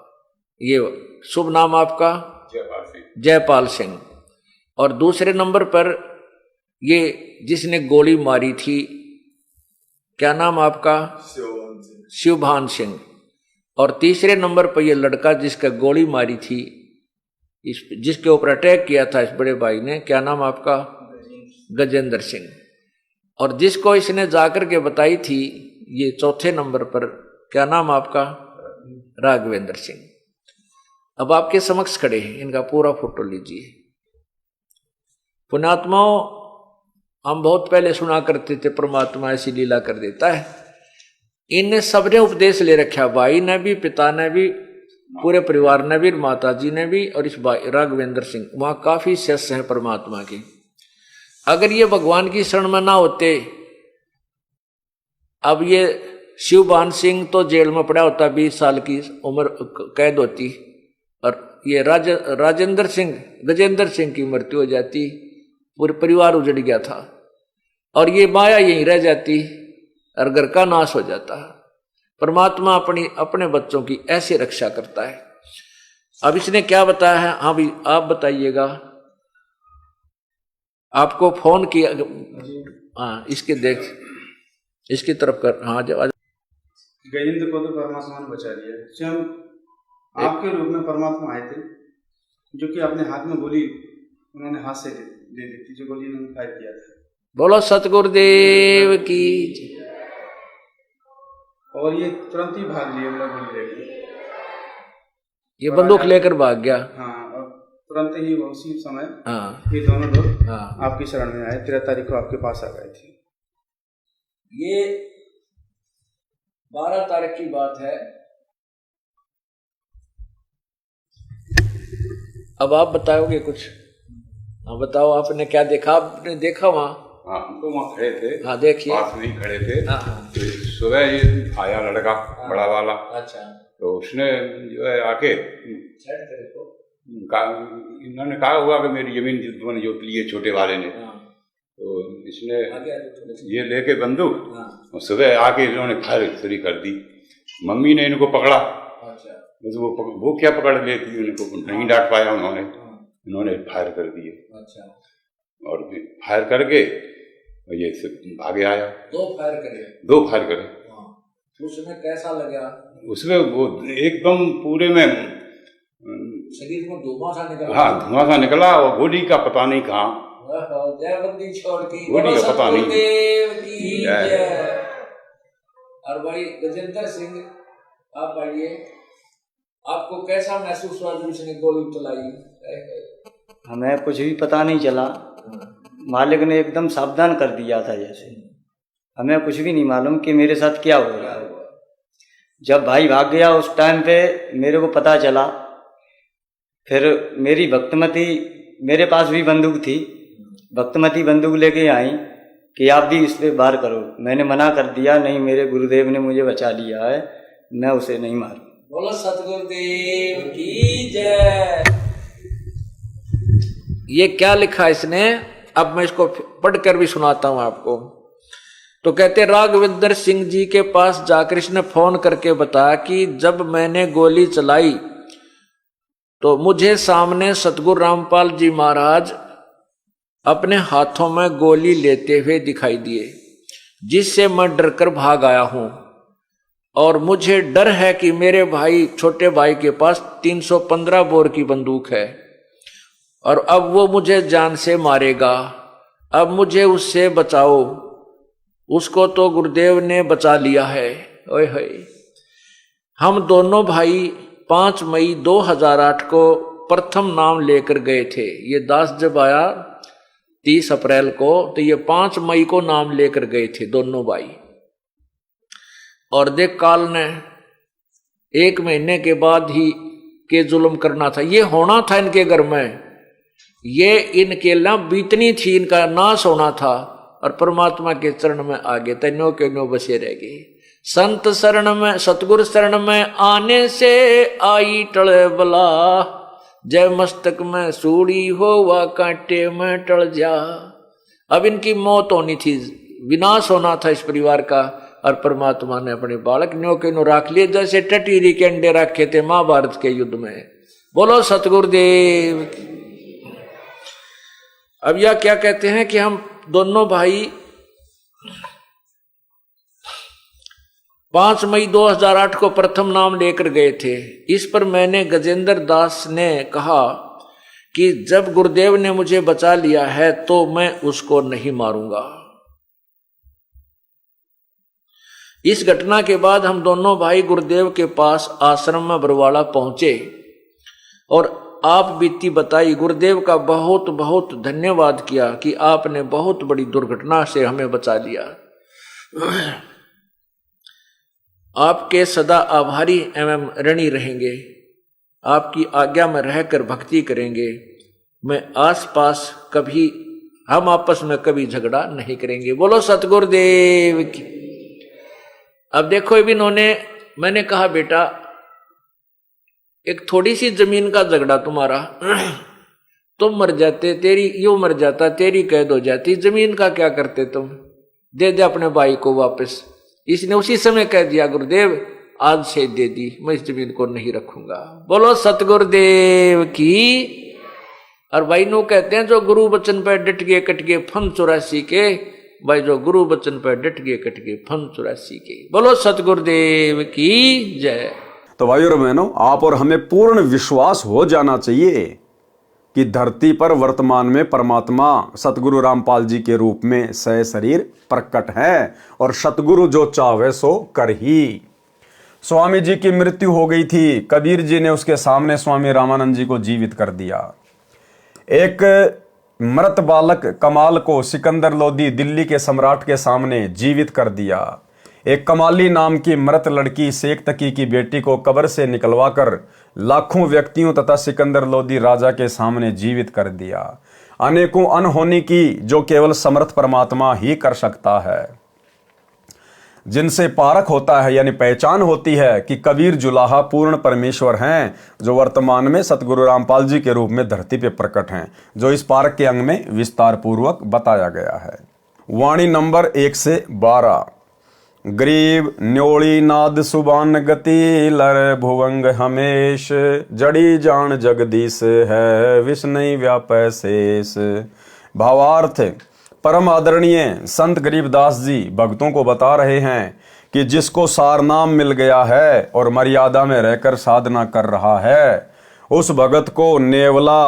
ये शुभ नाम आपका? जयपाल सिंह। और दूसरे नंबर पर ये जिसने गोली मारी थी, क्या नाम आपका? शिवभान सिंह। और तीसरे नंबर पर ये लड़का जिसका गोली मारी थी, जिसके ऊपर अटैक किया था इस बड़े भाई ने, क्या नाम आपका? गजेंद्र सिंह। और जिसको इसने जाकर के बताई थी ये चौथे नंबर पर, क्या नाम आपका? राघवेंद्र सिंह। अब आपके समक्ष खड़े हैं, इनका पूरा फोटो लीजिए। पुण्यात्माओं, हम बहुत पहले सुना करते थे परमात्मा ऐसी लीला कर देता है। इनने सबने उपदेश ले रखा, भाई ने भी, पिता ने भी, पूरे परिवार ने भी, माता जी ने भी, और इस राघवेंद्र सिंह, वहां काफी शिष्य हैं परमात्मा के। अगर ये भगवान की शरण में ना होते, अब ये शिवभान सिंह तो जेल में पड़ा होता, 20 साल की उम्र कैद होती, और ये गजेंद्र सिंह की मृत्यु हो जाती, पूरे परिवार उजड़ गया था, और ये माया यहीं रह जाती और घर का नाश हो जाता। परमात्मा अपने बच्चों की ऐसे रक्षा करता है। अब इसने क्या बताया है, हाँ भी आप बताइएगा। आपको फोन किया, हाँ इसकी तरफ कर, हाँ जब गजेंद्र को तो परमात्मा ने बचा लिया, स्वयं आपके रूप में परमात्मा आए थे, जो कि अपने हाथ में गोली उन्होंने हाथ से दे दी थी, जो गोली उन्होंने फायर किया था। बोलो सतगुरुदेव की। और ये तुरंत ही भाग लिए, गोली लेके ये बंदूक लेकर भाग गया। हाँ, और तुरंत ही उसी समय हाँ, ये दोनों लोग हाँ, आपकी शरण में आए, 13 तारीख को आपके पास आ गए थे। ये 12 तारीख की बात है। अब आप बताओगे कुछ? हाँ बताओ, आपने क्या देखा? आपने देखा वहां? हाँ, हम तो वहाँ खड़े थे। हाँ देखिए। पास में ही खड़े थे। हाँ हाँ। तो सुबह ये आया लड़का, बड़ा वाला। अच्छा। तो उसने जो है आके इन्होंने कहा हुआ कि मेरी जमीन तुमने जोत ली है, छोटे वाले ने। तो इसने ये लेके बंदूक और सुबह आके इन्होंने फायर शुरू कर दी। मम्मी ने इनको पकड़ा। अच्छा। तो वो क्या पकड़ लेती, उनको नहीं डांट पाया उन्होंने। इन्होंने फायर कर दिए। अच्छा। और फायर करके ये भागे आया। दो फायर करे। उसमें कैसा लगा? उसमें वो एकदम पूरे में शरीर में धुआं सा निकला। हाँ, धुआं सा निकला और गोली का पता नहीं कहाँ। जयबंदी छोड़ की गोली का पता नहीं। और भाई गजेंद्र सिंह, आप आइए, आपको कैसा महसूस हुआ जब उसने गोली चलाई? हमें कुछ भी पता नहीं चला, मालिक ने एकदम सावधान कर दिया था। जैसे हमें कुछ भी नहीं मालूम कि मेरे साथ क्या हो रहा है। जब भाई भाग गया उस टाइम पे मेरे को पता चला। फिर मेरी भक्तमती, मेरे पास भी बंदूक थी, भक्तमती बंदूक लेके आई कि आप भी इस पे वार करो। मैंने मना कर दिया, नहीं, मेरे गुरुदेव ने मुझे बचा लिया है, मैं उसे नहीं मारूं। बोलो सतगुरुदेव की जय। ये क्या लिखा इसने, अब मैं इसको पढ़कर भी सुनाता हूं आपको। तो कहते राघवेंद्र सिंह जी के पास जाकर इसने फोन करके बताया कि जब मैंने गोली चलाई तो मुझे सामने सतगुरु रामपाल जी महाराज अपने हाथों में गोली लेते हुए दिखाई दिए, जिससे मैं डरकर भाग आया हूं। और मुझे डर है कि मेरे भाई, छोटे भाई के पास 315 बोर की बंदूक है और अब वो मुझे जान से मारेगा। अब मुझे उससे बचाओ। उसको तो गुरुदेव ने बचा लिया है। ओए होए। हम दोनों भाई 5 मई 2008 को प्रथम नाम लेकर गए थे। ये दास जब आया 30 अप्रैल को, तो ये 5 मई को नाम लेकर गए थे दोनों भाई। और देख काल ने 1 महीने के बाद ही के जुल्म करना था, ये होना था इनके घर में, ये इनके ला बीतनी थी, इनका नाश होना था। और परमात्मा के चरण में आगे तन्यों के न्यों बसे रह गए। संत शरण में, सतगुरु शरण में आने से आई टले बला, जय मस्तक में सूड़ी हो वा कांटे में टल जा। अब इनकी मौत होनी थी, विनाश होना था इस परिवार का। और परमात्मा ने अपने बालक न्यों के न्यों राख लिए, जैसे टटीरी के अंडे रखे थे महाभारत के युद्ध में। बोलो सतगुरुदेव। अब यह क्या कहते हैं कि हम दोनों भाई 5 मई 2008 को प्रथम नाम लेकर गए थे। इस पर मैंने गजेंद्र दास ने कहा कि जब गुरुदेव ने मुझे बचा लिया है तो मैं उसको नहीं मारूंगा। इस घटना के बाद हम दोनों भाई गुरुदेव के पास आश्रम में बरवाड़ा पहुंचे और आप बीती बताई। गुरुदेव का बहुत बहुत धन्यवाद किया कि आपने बहुत बड़ी दुर्घटना से हमें बचा लिया। आपके सदा आभारी एवं ऋणी रहेंगे। आपकी आज्ञा में रहकर भक्ति करेंगे। मैं आसपास कभी, हम आपस में कभी झगड़ा नहीं करेंगे। बोलो सतगुरुदेव की। अब देखो इन्होंने, मैंने कहा बेटा एक थोड़ी सी जमीन का झगड़ा तुम्हारा, तुम मर जाते, तेरी यूं मर जाता, तेरी कैद हो जाती, जमीन का क्या करते तुम, दे दे अपने भाई को वापस। इसने उसी समय कह दिया गुरुदेव आज से दे दी, मैं इस जमीन को नहीं रखूंगा। बोलो सतगुरुदेव की। और भाई नो कहते हैं जो गुरु वचन पर डट गए कट गए फन 84 के, भाई जो गुरु वचन पर डट गए कट गए फन 84 के। बोलो सतगुरुदेव की जय। तो भाइयों और बहनों, आप और हमें पूर्ण विश्वास हो जाना चाहिए कि धरती पर वर्तमान में परमात्मा सतगुरु रामपाल जी के रूप में सह शरीर प्रकट है और सतगुरु जो चाहे सो कर ही। स्वामी जी की मृत्यु हो गई थी, कबीर जी ने उसके सामने स्वामी रामानंद जी को जीवित कर दिया। एक मृत बालक कमाल को सिकंदर लोदी दिल्ली के सम्राट के सामने जीवित कर दिया। एक कमाली नाम की मृत लड़की शेख तकी की बेटी को कब्र से निकलवाकर लाखों व्यक्तियों तथा सिकंदर लोदी राजा के सामने जीवित कर दिया। अनेकों अनहोनी की जो केवल समर्थ परमात्मा ही कर सकता है, जिनसे पारख होता है यानी पहचान होती है कि कबीर जुलाहा पूर्ण परमेश्वर हैं, जो वर्तमान में सतगुरु रामपाल जी के रूप में धरती पे प्रकट हैं, जो इस पारक के अंग में विस्तार पूर्वक बताया गया है। वाणी नंबर 1 से 12। गरीब न्योली नाद सुबान गति लर भुवंग हमेश, जड़ी जान जगदीश है विष नहीं व्यापै शेष। भावार्थ, परम आदरणीय संत गरीबदास जी भक्तों को बता रहे हैं कि जिसको सार नाम मिल गया है और मर्यादा में रहकर साधना कर रहा है, उस भगत को नेवला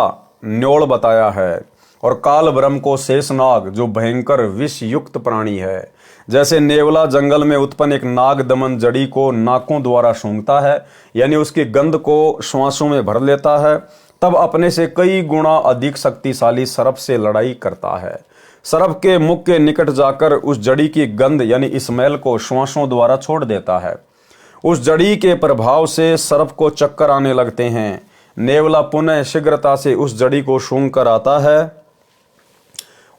न्योल बताया है और काल ब्रह्म को शेषनाग, जो भयंकर विष युक्त प्राणी है। जैसे नेवला जंगल में उत्पन्न एक नाग दमन जड़ी को नाकों द्वारा सूंघता है, यानी उसकी गंध को श्वासों में भर लेता है, तब अपने से कई गुना अधिक शक्तिशाली सर्प से लड़ाई करता है। सर्प के मुख के निकट जाकर उस जड़ी की गंध यानी स्मेल को श्वासों द्वारा छोड़ देता है। उस जड़ी के प्रभाव से सर्प को चक्कर आने लगते हैं। नेवला पुनः शीघ्रता से उस जड़ी को सूंघ कर आता है।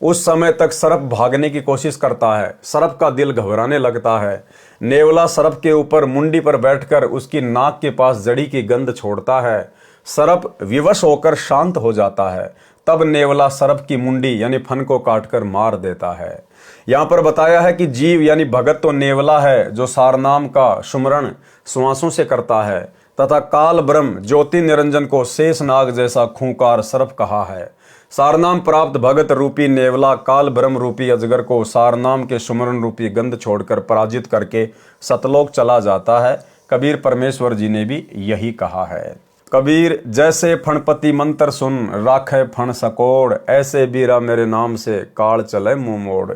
उस समय तक सर्प भागने की कोशिश करता है। सर्प का दिल घबराने लगता है। नेवला सर्प के ऊपर मुंडी पर बैठकर उसकी नाक के पास जड़ी की गंध छोड़ता है। सर्प विवश होकर शांत हो जाता है। तब नेवला सर्प की मुंडी यानी फन को काटकर मार देता है। यहाँ पर बताया है कि जीव यानी भगत तो नेवला है, जो सारनाम का सुमरण श्वासों से करता है, तथा काल ब्रह्म ज्योति निरंजन को शेषनाग जैसा खूंखार सर्प कहा है। सारनाम प्राप्त भगत रूपी नेवला काल ब्रह्म रूपी अजगर को सारनाम के सुमरण रूपी गंध छोड़कर पराजित करके सतलोक चला जाता है। कबीर परमेश्वर जी ने भी यही कहा है। कबीर जैसे फणपति मंत्र सुन राखे फण सकोड़, ऐसे बीरा मेरे नाम से काल चले मुंह मोड़।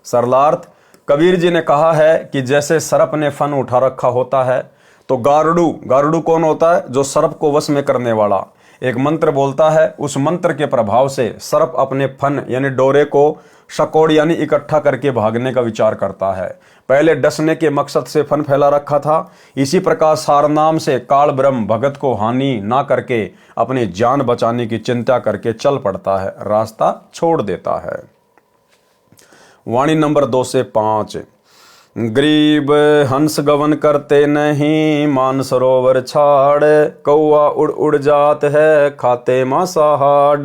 सरलार्थ, कबीर जी ने कहा है कि जैसे सर्प ने फन उठा रखा होता है, तो गारुडू कौन होता है? जो सर्प को वश में करने वाला एक मंत्र बोलता है। उस मंत्र के प्रभाव से सर्प अपने फन यानी डोरे को शकोड़ यानी इकट्ठा करके भागने का विचार करता है। पहले डसने के मकसद से फन फैला रखा था। इसी प्रकार सारनाम से काल ब्रह्म भगत को हानि ना करके अपनी जान बचाने की चिंता करके चल पड़ता है, रास्ता छोड़ देता है। वाणी नंबर 2 से 5। गरीब हंस गवन करते नहीं, मान सरोवर छाड़, कौआ उड़ उड़ जात है खाते मांसाहार।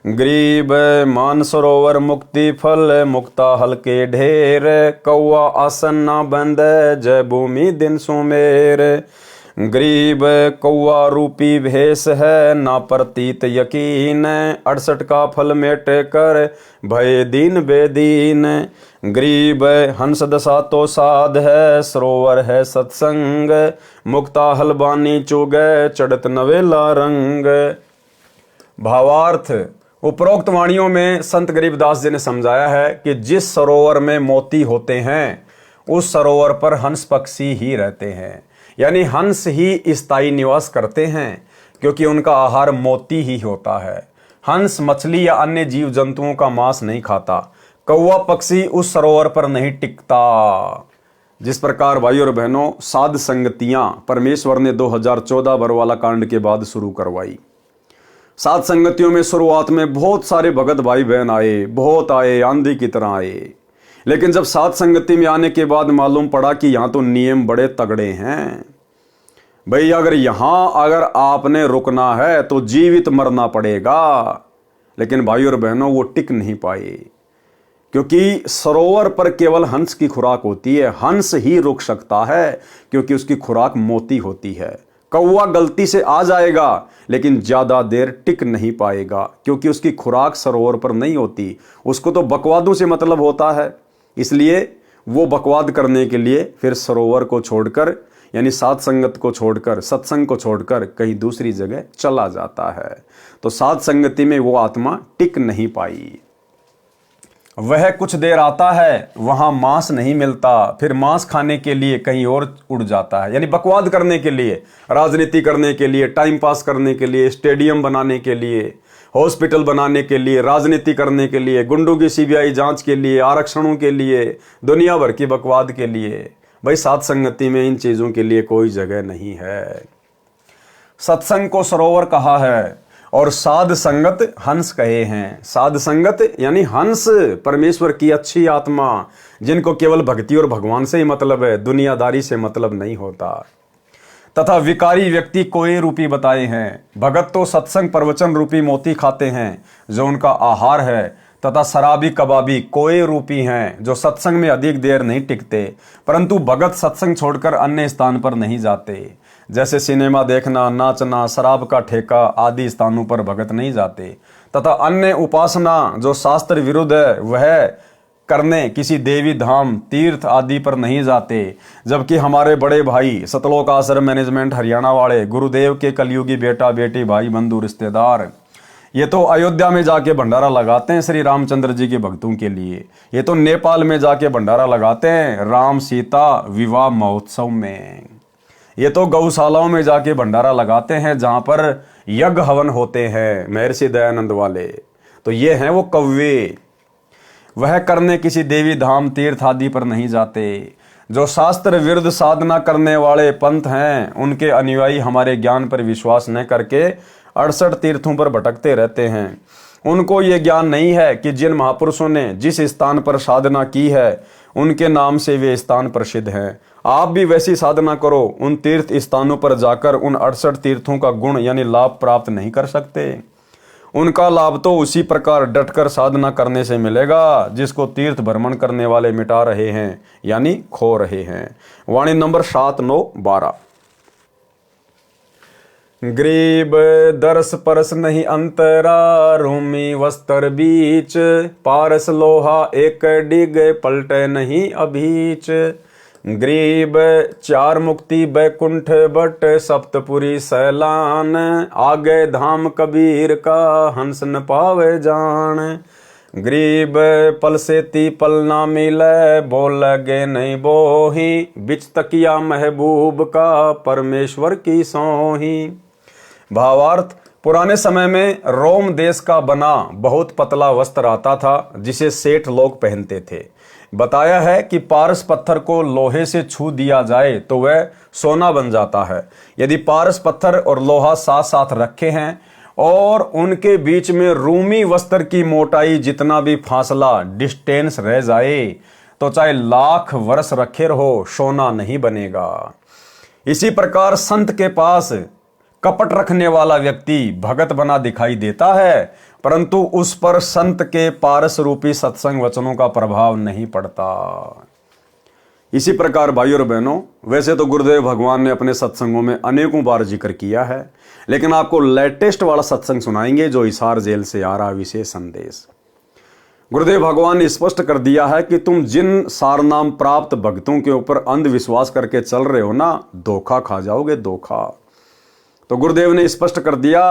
गरीब मान सरोवर मुक्ति फल, मुक्ता हल्के ढेर, कौआ आसन ना बंद जय भूमि दिन सुमेर। गरीब कौआ रूपी भेष है ना प्रतीत यकीन, 68 का फल मेट कर भय दीन बेदीन। गरीब हंस दशा तो साध है, सरोवर है सत्संग, मुक्ता हलबानी चुगे चढ़त नवेला रंग। भावार्थ, उपरोक्त वाणियों में संत गरीबदास जी ने समझाया है कि जिस सरोवर में मोती होते हैं, उस सरोवर पर हंस पक्षी ही रहते हैं, यानी हंस ही स्थायी निवास करते हैं, क्योंकि उनका आहार मोती ही होता है। हंस मछली या अन्य जीव जंतुओं का मांस नहीं खाता। कौवा पक्षी उस सरोवर पर नहीं टिकता। जिस प्रकार भाई और बहनों साध संगतियां परमेश्वर ने 2014 बरवाला कांड के बाद शुरू करवाई। साध संगतियों में शुरुआत में बहुत सारे भगत भाई बहन आए, बहुत आए, आंधी की तरह आए। लेकिन जब साध संगति में आने के बाद मालूम पड़ा कि यहाँ तो नियम बड़े तगड़े हैं भाई। अगर आपने रुकना है तो जीवित मरना पड़ेगा। लेकिन भाई और बहनों वो टिक नहीं पाए, क्योंकि सरोवर पर केवल हंस की खुराक होती है। हंस ही रुक सकता है, क्योंकि उसकी खुराक मोती होती है। कौवा गलती से आ जाएगा, लेकिन ज्यादा देर टिक नहीं पाएगा, क्योंकि उसकी खुराक सरोवर पर नहीं होती। उसको तो बकवादों से मतलब होता है, इसलिए वो बकवाद करने के लिए फिर सरोवर को छोड़कर यानी साध संगत को छोड़कर, सत्संग को छोड़कर कहीं दूसरी जगह चला जाता है। तो साध संगति में वो आत्मा टिक नहीं पाई। वह कुछ देर आता है, वहां मांस नहीं मिलता, फिर मांस खाने के लिए कहीं और उड़ जाता है, यानी बकवाद करने के लिए, राजनीति करने के लिए, टाइम पास करने के लिए, स्टेडियम बनाने के लिए, हॉस्पिटल बनाने के लिए, राजनीति करने के लिए, गुंडों की सीबीआई जांच के लिए, आरक्षणों के लिए, दुनिया भर की बकवाद के लिए। भाई साध संगति में इन चीजों के लिए कोई जगह नहीं है। सत्संग को सरोवर कहा है, और साध संगत हंस कहे हैं। साध संगत यानी हंस, परमेश्वर की अच्छी आत्मा, जिनको केवल भक्ति और भगवान से ही मतलब है, दुनियादारी से मतलब नहीं होता। तथा विकारी व्यक्ति कोए रूपी बताए हैं। भगत तो सत्संग प्रवचन रूपी मोती खाते हैं जो उनका आहार है, तथा शराबी कबाबी कोए रूपी हैं जो सत्संग में अधिक देर नहीं टिकते, परंतु भगत सत्संग छोड़कर अन्य स्थान पर नहीं जाते। जैसे सिनेमा देखना, नाचना, शराब का ठेका आदि स्थानों पर भगत नहीं जाते। तथा अन्य उपासना जो शास्त्र विरुद्ध है वह करने किसी देवी धाम, तीर्थ आदि पर नहीं जाते। जबकि हमारे बड़े भाई सतलोक आश्रम मैनेजमेंट हरियाणा वाले गुरुदेव के कलयुगी बेटा बेटी, भाई बंधु रिश्तेदार, ये तो अयोध्या में जाके भंडारा लगाते हैं श्री रामचंद्र जी के भक्तों के लिए। ये तो नेपाल में जाके भंडारा लगाते हैं राम सीता विवाह महोत्सव में। ये तो गौशालाओं में जाके भंडारा लगाते हैं जहां पर यज्ञ हवन होते हैं महर्षि दयानंद वाले। तो ये हैं वो कव्वे। वह करने किसी देवी धाम, तीर्थ आदि पर नहीं जाते। जो शास्त्र विरुद्ध साधना करने वाले पंथ हैं, उनके अनुयायी हमारे ज्ञान पर विश्वास न करके 68 तीर्थों पर भटकते रहते हैं। उनको ये ज्ञान नहीं है कि जिन महापुरुषों ने जिस स्थान पर साधना की है उनके नाम से वे स्थान प्रसिद्ध हैं। आप भी वैसी साधना करो, उन तीर्थ स्थानों पर जाकर उन 68 तीर्थों का गुण यानी लाभ प्राप्त नहीं कर सकते। उनका लाभ तो उसी प्रकार डटकर साधना करने से मिलेगा जिसको तीर्थ भ्रमण करने वाले मिटा रहे हैं यानी खो रहे हैं। वाणी नंबर 7, 9, 12। गरीब दरस परस नहीं अंतरा, रूमी वस्त्र बीच, पारस लोहा एक डिग पलटे नहीं अभीच। गरीब चार मुक्ति बैकुंठ बट सप्तपुरी सैलान, आगे धाम कबीर का हंस न पावे जान। गरीब पल से ती पल ना मिले, बोल लगे नहीं बोही, बिच तकिया महबूब का परमेश्वर की सोही। भावार्थ, पुराने समय में रोम देश का बना बहुत पतला वस्त्र आता था जिसे सेठ लोग पहनते थे। बताया है कि पारस पत्थर को लोहे से छू दिया जाए तो वह सोना बन जाता है। यदि पारस पत्थर और लोहा साथ साथ रखे हैं और उनके बीच में रूमी वस्त्र की मोटाई जितना भी फासला, डिस्टेंस रह जाए तो चाहे लाख वर्ष रखे रहो, सोना नहीं बनेगा। इसी प्रकार संत के पास कपट रखने वाला व्यक्ति भगत बना दिखाई देता है, परंतु उस पर संत के पारस रूपी सत्संग वचनों का प्रभाव नहीं पड़ता। इसी प्रकार भाइयों और बहनों, वैसे तो गुरुदेव भगवान ने अपने सत्संगों में अनेकों बार जिक्र किया है, लेकिन आपको लेटेस्ट वाला सत्संग सुनाएंगे जो हिसार जेल से आ रहा विशेष संदेश। गुरुदेव भगवान ने स्पष्ट कर दिया है कि तुम जिन सारनाम प्राप्त भक्तों के ऊपर अंधविश्वास करके चल रहे हो ना, धोखा खा जाओगे, धोखा। तो गुरुदेव ने स्पष्ट कर दिया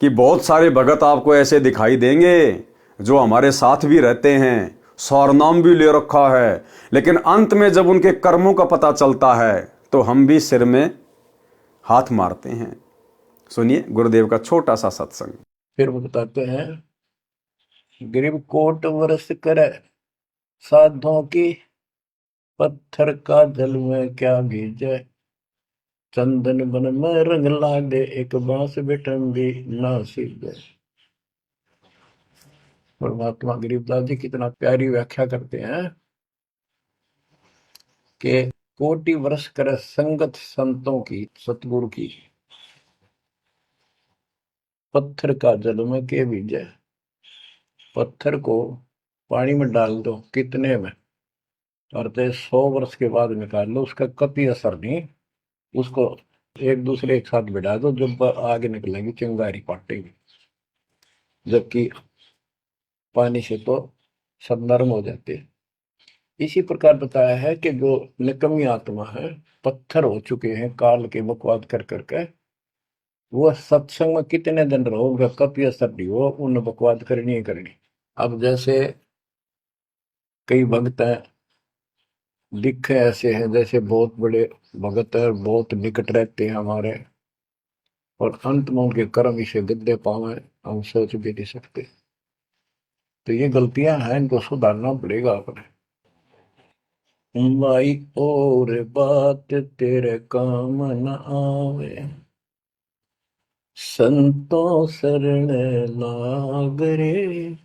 कि बहुत सारे भगत आपको ऐसे दिखाई देंगे जो हमारे साथ भी रहते हैं, सारनाम भी ले रखा है, लेकिन अंत में जब उनके कर्मों का पता चलता है तो हम भी सिर में हाथ मारते हैं। सुनिए गुरुदेव का छोटा सा सत्संग। फिर वो बताते हैं, गरीब कोट वर्ष करे साधों की, पत्थर का जल में क्या भीजे। चंदन बन में रंग लागे, एक बांस बिठन भी ना सीधे। परमात्मा गरीबदास जी कितना प्यारी व्याख्या करते हैं कि कोटि वर्ष करे संगत संतों की, सतगुरु की, पत्थर का जल में के भीजे। पत्थर को पानी में डाल दो कितने में, और 100 वर्ष के बाद निकाल लो, उसका कभी असर नहीं। उसको एक दूसरे एक साथ बिठा दो, जब आगे निकलेंगी चिंगारी पाटेगी, जबकि पानी से तो सब नरम हो जाते हैं। इसी प्रकार बताया है कि जो निकम्मी आत्मा है, पत्थर हो चुके हैं काल के बकवाद कर करके, वो सत्संग में कितने दिन रहो, उनका कभी असर नहीं हो, उन बकवाद करनी ही करनी। अब जैसे कई भक्त हैं, लिखे ऐसे हैं जैसे बहुत बड़े भगत है, बहुत निकट रहते हैं हमारे, और अंत में उनके कर्म इसे गद्दे पावे, हम सोच भी नहीं सकते। तो ये गलतियां हैं, इनको सुधारना पड़ेगा अपने। भाई और बात तेरे काम न आवे, संतों शरण लाग रे,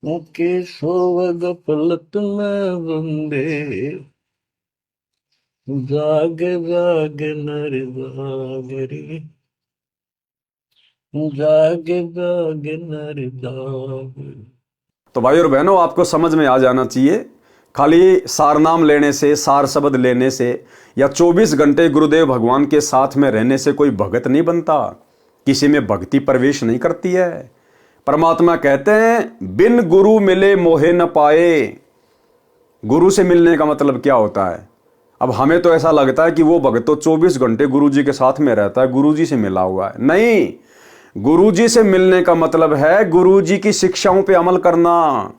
मुके सोवग पलत में बंदे, जाग जाग नर जाग रे, जाग जाग नर जाग। तो भाई और बहनों, आपको समझ में आ जाना चाहिए, खाली सार नाम लेने से, सार शब्द लेने से या 24 घंटे गुरुदेव भगवान के साथ में रहने से कोई भगत नहीं बनता, किसी में भक्ति प्रवेश नहीं करती है। परमात्मा कहते हैं बिन गुरु मिले मोहे न पाए। गुरु से मिलने का मतलब क्या होता है? अब हमें तो ऐसा लगता है कि वो भगत तो 24 घंटे गुरु जी के साथ में रहता है, गुरु जी से मिला हुआ है। नहीं, गुरु जी से मिलने का मतलब है गुरु जी की शिक्षाओं पे अमल करना।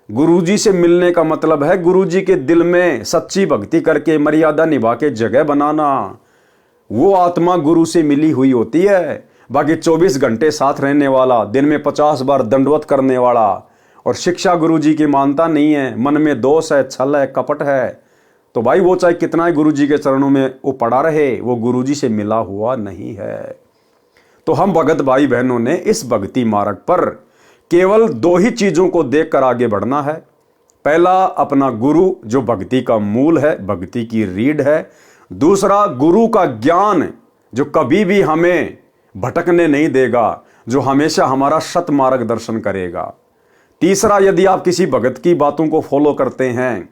गुरु जी से मिलने का मतलब है गुरु जी के दिल में सच्ची भक्ति करके मर्यादा निभा के जगह बनाना। वो आत्मा गुरु से मिली हुई होती है। बाकी 24 घंटे साथ रहने वाला, दिन में 50 बार दंडवत करने वाला और शिक्षा गुरु जी की मानता नहीं है, मन में दोष है, छल है, कपट है, तो भाई वो चाहे कितना ही गुरु जी के चरणों में वो पड़ा रहे, वो गुरु जी से मिला हुआ नहीं है। तो हम भगत भाई बहनों ने इस भक्ति मार्ग पर केवल 2 ही चीजों को देखकर आगे बढ़ना है। पहला, अपना गुरु जो भक्ति का मूल है, भक्ति की रीढ़ है। दूसरा, गुरु का ज्ञान जो कभी भी हमें भटकने नहीं देगा, जो हमेशा हमारा सत मार्गदर्शन करेगा। तीसरा, यदि आप किसी भगत की बातों को फॉलो करते हैं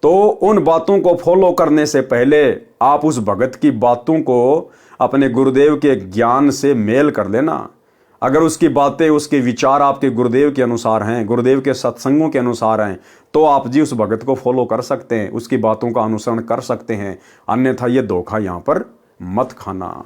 तो उन बातों को फॉलो करने से पहले आप उस भगत की बातों को अपने गुरुदेव के ज्ञान से मेल कर लेना। अगर उसकी बातें, उसके विचार आपके गुरुदेव के अनुसार हैं, गुरुदेव के सत्संगों के अनुसार हैं, तो आप जी उस भगत को फॉलो कर सकते हैं, उसकी बातों का अनुसरण कर सकते हैं। अन्यथा ये धोखा यहां पर मत खाना।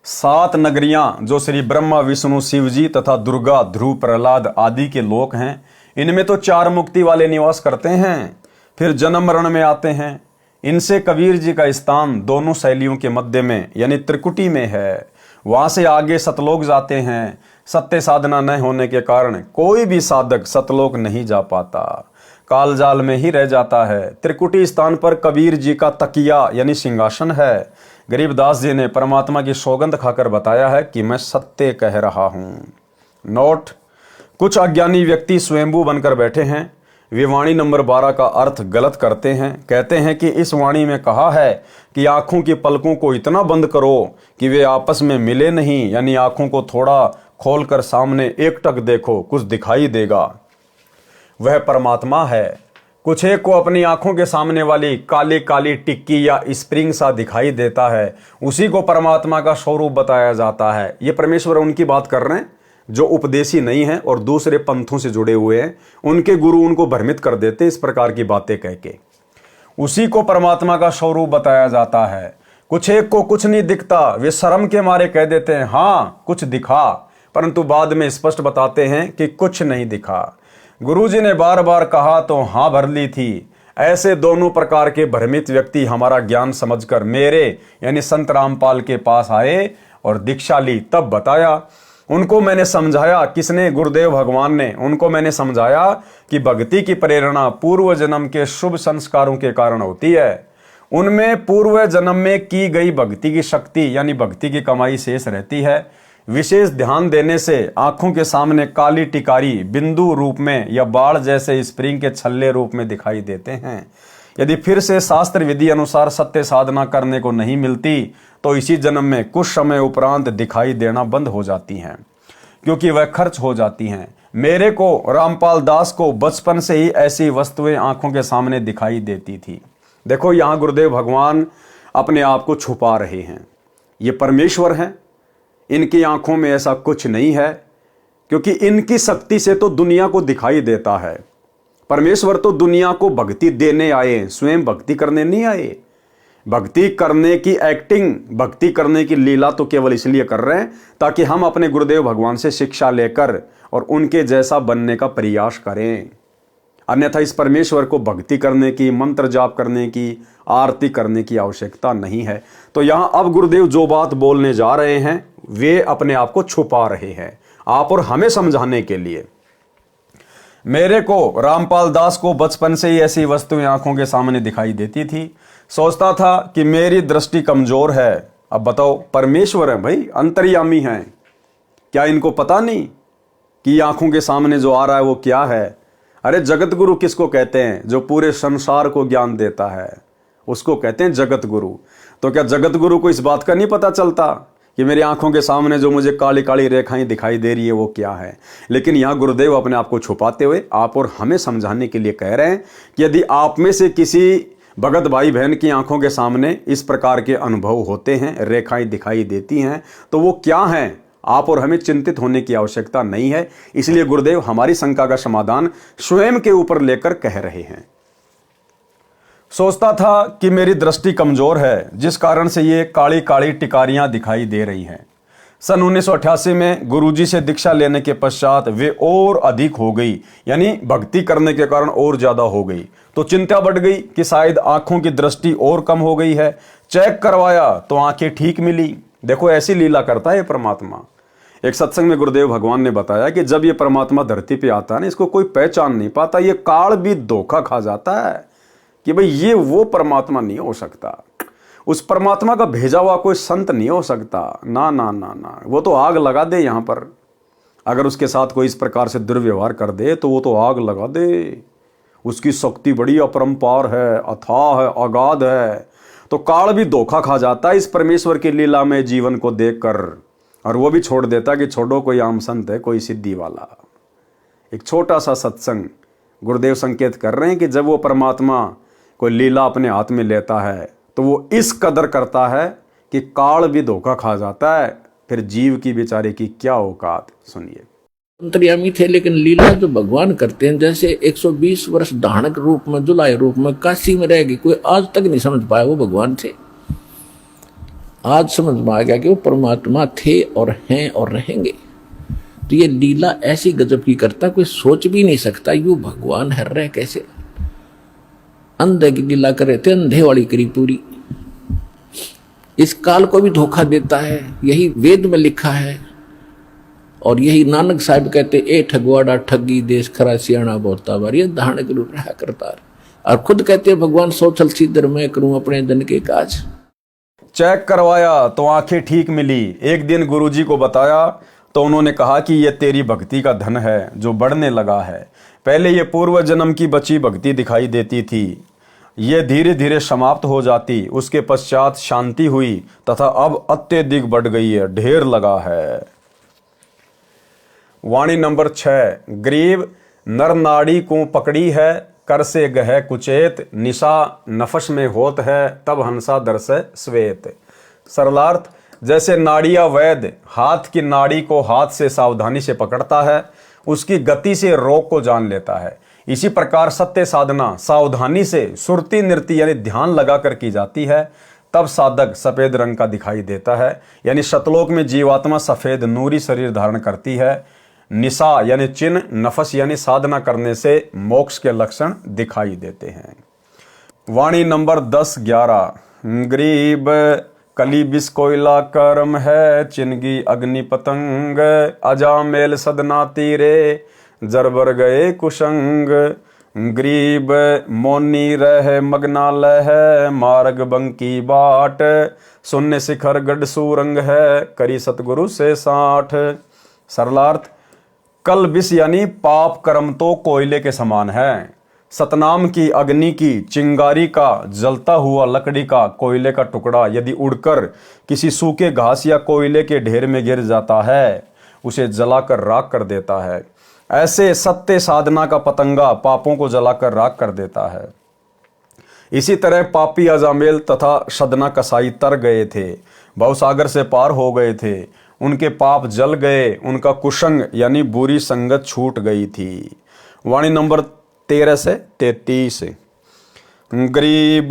7 नगरियां जो श्री ब्रह्मा, विष्णु, शिव जी तथा दुर्गा, ध्रुव, प्रहलाद आदि के लोक हैं, इनमें तो 4 मुक्ति वाले निवास करते हैं, फिर जन्म मरण में आते हैं। इनसे कबीर जी का स्थान दोनों शैलियों के मध्य में यानी त्रिकुटी में है। वहां से आगे सतलोक जाते हैं। सत्य साधना न होने के कारण कोई भी साधक सतलोक नहीं जा पाता, काल जाल में ही रह जाता है। त्रिकुटी स्थान पर कबीर जी का तकिया यानी सिंहासन है। गरीबदास जी ने परमात्मा की सौगंध खाकर बताया है कि मैं सत्य कह रहा हूं। नोट, कुछ अज्ञानी व्यक्ति स्वयंभू बनकर बैठे हैं। वे वाणी नंबर 12 का अर्थ गलत करते हैं। कहते हैं कि इस वाणी में कहा है कि आंखों की पलकों को इतना बंद करो कि वे आपस में मिले नहीं, यानी आंखों को थोड़ा खोलकर सामने एकटक देखो, कुछ दिखाई देगा। वह परमात्मा है। कुछ एक को अपनी आंखों के सामने वाली काली काली टिक्की या स्प्रिंग सा दिखाई देता है, उसी को परमात्मा का स्वरूप बताया जाता है। ये परमेश्वर उनकी बात कर रहे हैं जो उपदेशी नहीं है और दूसरे पंथों से जुड़े हुए हैं। उनके गुरु उनको भ्रमित कर देते हैं इस प्रकार की बातें कह के। उसी को परमात्मा का स्वरूप बताया जाता है। कुछ एक को कुछ नहीं दिखता, वे शर्म के मारे कह देते हैं हाँ कुछ दिखा, परंतु बाद में स्पष्ट बताते हैं कि कुछ नहीं दिखा। गुरुजी ने बार बार कहा तो हाँ भर ली थी। ऐसे दोनों प्रकार के भ्रमित व्यक्ति हमारा ज्ञान समझकर मेरे यानी संत रामपाल के पास आए और दीक्षा ली। तब बताया, उनको मैंने समझाया। किसने? गुरुदेव भगवान ने। उनको मैंने समझाया कि भक्ति की प्रेरणा पूर्व जन्म के शुभ संस्कारों के कारण होती है। उनमें पूर्व जन्म में की गई भक्ति की शक्ति यानी भक्ति की कमाई शेष रहती है। विशेष ध्यान देने से आंखों के सामने काली टिकारी बिंदु रूप में या बाढ़ जैसे स्प्रिंग के छल्ले रूप में दिखाई देते हैं। यदि फिर से शास्त्र विधि अनुसार सत्य साधना करने को नहीं मिलती तो इसी जन्म में कुछ समय उपरांत दिखाई देना बंद हो जाती हैं, क्योंकि वह खर्च हो जाती हैं। मेरे को, रामपाल दास को, बचपन से ही ऐसी वस्तुएं आंखों के सामने दिखाई देती थी। देखो, यहाँ गुरुदेव भगवान अपने आप को छुपा रहे हैं। ये परमेश्वर हैं, इनकी आंखों में ऐसा कुछ नहीं है, क्योंकि इनकी शक्ति से तो दुनिया को दिखाई देता है। परमेश्वर तो दुनिया को भक्ति देने आए, स्वयं भक्ति करने नहीं आए। भक्ति करने की एक्टिंग, भक्ति करने की लीला तो केवल इसलिए कर रहे हैं ताकि हम अपने गुरुदेव भगवान से शिक्षा लेकर और उनके जैसा बनने का प्रयास करें। अन्यथा इस परमेश्वर को भक्ति करने की, मंत्र जाप करने की, आरती करने की आवश्यकता नहीं है। तो यहाँ अब गुरुदेव जो बात बोलने जा रहे हैं वे अपने आप को छुपा रहे हैं आप और हमें समझाने के लिए। मेरे को, रामपाल दास को, बचपन से ही ऐसी वस्तुएं आंखों के सामने दिखाई देती थी। सोचता था कि मेरी दृष्टि कमजोर है, अब बताओ, परमेश्वर है भाई, अंतर्यामी हैं, क्या इनको पता नहीं कि आंखों के सामने जो आ रहा है वो क्या है? अरे जगत गुरु किसको कहते हैं? जो पूरे संसार को ज्ञान देता है उसको कहते हैं जगत गुरु। तो क्या जगत गुरु को इस बात का नहीं पता चलता कि मेरी आंखों के सामने जो मुझे काली काली रेखाएं दिखाई दे रही है वो क्या है? लेकिन यहाँ गुरुदेव अपने आप को छुपाते हुए आप और हमें समझाने के लिए कह रहे हैं कि यदि आप में से किसी भगत भाई बहन की आंखों के सामने इस प्रकार के अनुभव होते हैं, रेखाएं दिखाई देती हैं, तो वो क्या हैं? आप और हमें चिंतित होने की आवश्यकता नहीं है। इसलिए गुरुदेव हमारी शंका का समाधान स्वयं के ऊपर लेकर कह रहे हैं। सोचता था कि मेरी दृष्टि कमजोर है, जिस कारण से ये काली काली टिकारियां दिखाई दे रही हैं। सन 1988 में गुरुजी से दीक्षा लेने के पश्चात वे और अधिक हो गई, यानी भक्ति करने के कारण और ज्यादा हो गई। तो चिंता बढ़ गई कि शायद आंखों की दृष्टि और कम हो गई है। चेक करवाया तो आंखें ठीक मिली। देखो ऐसी लीला करता है परमात्मा। एक सत्संग में गुरुदेव भगवान ने बताया कि जब ये परमात्मा धरती पे आता है ना, इसको कोई पहचान नहीं पाता, ये काल भी धोखा खा जाता है कि भाई ये वो परमात्मा नहीं हो सकता, उस परमात्मा का भेजा हुआ कोई संत नहीं हो सकता। ना ना ना ना, वो तो आग लगा दे यहाँ पर। अगर उसके साथ कोई इस प्रकार से दुर्व्यवहार कर दे तो वो तो आग लगा दे। उसकी शक्ति बड़ी अपरंपार है, अथाह है, अगाध है। तो काल भी धोखा खा जाता है इस परमेश्वर की लीला में जीवन को देखकर, और वो भी छोड़ देता कि छोड़ो कोई आम संत है, कोई सिद्धि वाला। एक छोटा सा सत्संग गुरुदेव संकेत कर रहे हैं कि जब वो परमात्मा कोई लीला अपने हाथ में लेता है तो वो इस कदर करता है कि काल भी धोखा खा जाता है। फिर जीव की बेचारे की क्या औकात, सुनिए। अंतर्यामी थे, लेकिन लीला जो भगवान करते हैं, जैसे 120 वर्ष डाणक रूप में, जुलाई रूप में काशी में रहेगी, कोई आज तक नहीं समझ पाया वो भगवान थे। आज समझ में आ गया कि वो परमात्मा थे और हैं और रहेंगे। तो ये लीला ऐसी गजब की करता, कोई सोच भी नहीं सकता यूं भगवान हर रहे कैसे। अंधे की लीला कर रहे थे, अंधे वाली करी पूरी। इस काल को भी धोखा देता है, यही वेद में लिखा है। और यही नानक साहब कहते, ए ठगवाड़ा ठगी देश खरा सियाणा बोता बार, ये धारणक रूप रहा करता है। और खुद कहते हैं भगवान सोचल सीधर मैं करूं अपने जन के काज। चेक करवाया तो आंखें ठीक मिली। एक दिन गुरुजी को बताया तो उन्होंने कहा कि ये तेरी भक्ति का धन है जो बढ़ने लगा है। पहले ये पूर्व जन्म की बची भक्ति दिखाई देती थी, ये धीरे धीरे समाप्त हो जाती, उसके पश्चात शांति हुई तथा अब अत्यधिक बढ़ गई है, ढेर लगा है। वाणी नंबर 6। गरीब नर नाड़ी को पकड़ी है, कर से गह कुचेत, निशा नफस में होत है, तब हंसा दरस श्वेत। सरलार्थ, जैसे नाड़िया वैद हाथ की नाड़ी को हाथ से सावधानी से पकड़ता है, उसकी गति से रोग को जान लेता है, इसी प्रकार सत्य साधना सावधानी से सुरती नृत्य यानी ध्यान लगाकर की जाती है, तब साधक सफेद रंग का दिखाई देता है। यानी शतलोक में जीवात्मा सफेद नूरी शरीर धारण करती है। निशा यानी चिन्ह, नफस यानी साधना करने से मोक्ष के लक्षण दिखाई देते हैं। वाणी नंबर 10-11। गरीब कली बिस कोयला कर्म है, चिनगी अग्नि पतंग, अजामेल सदना तीरे, जरबर गए कुशंग। गरीब मोनी रह मगनालय है, मार्ग बंकी बाट, शून्य शिखर गढ़ सूरंग है, करी सतगुरु से साठ। सरलार्थ, कल बिस यानी पाप कर्म तो कोयले के समान है। सतनाम की अग्नि की चिंगारी का जलता हुआ लकड़ी का कोयले का टुकड़ा यदि उड़कर किसी सूखे घास या कोयले के ढेर में गिर जाता है, उसे जलाकर राख कर देता है। ऐसे सत्य साधना का पतंगा पापों को जलाकर राख कर देता है। इसी तरह पापी अजामेल तथा सदना कसाई तर गए थे, भवसागर से पार हो गए थे, उनके पाप जल गए, उनका कुशंग यानी बुरी संगत छूट गई थी। वाणी नंबर 13 से 33। गरीब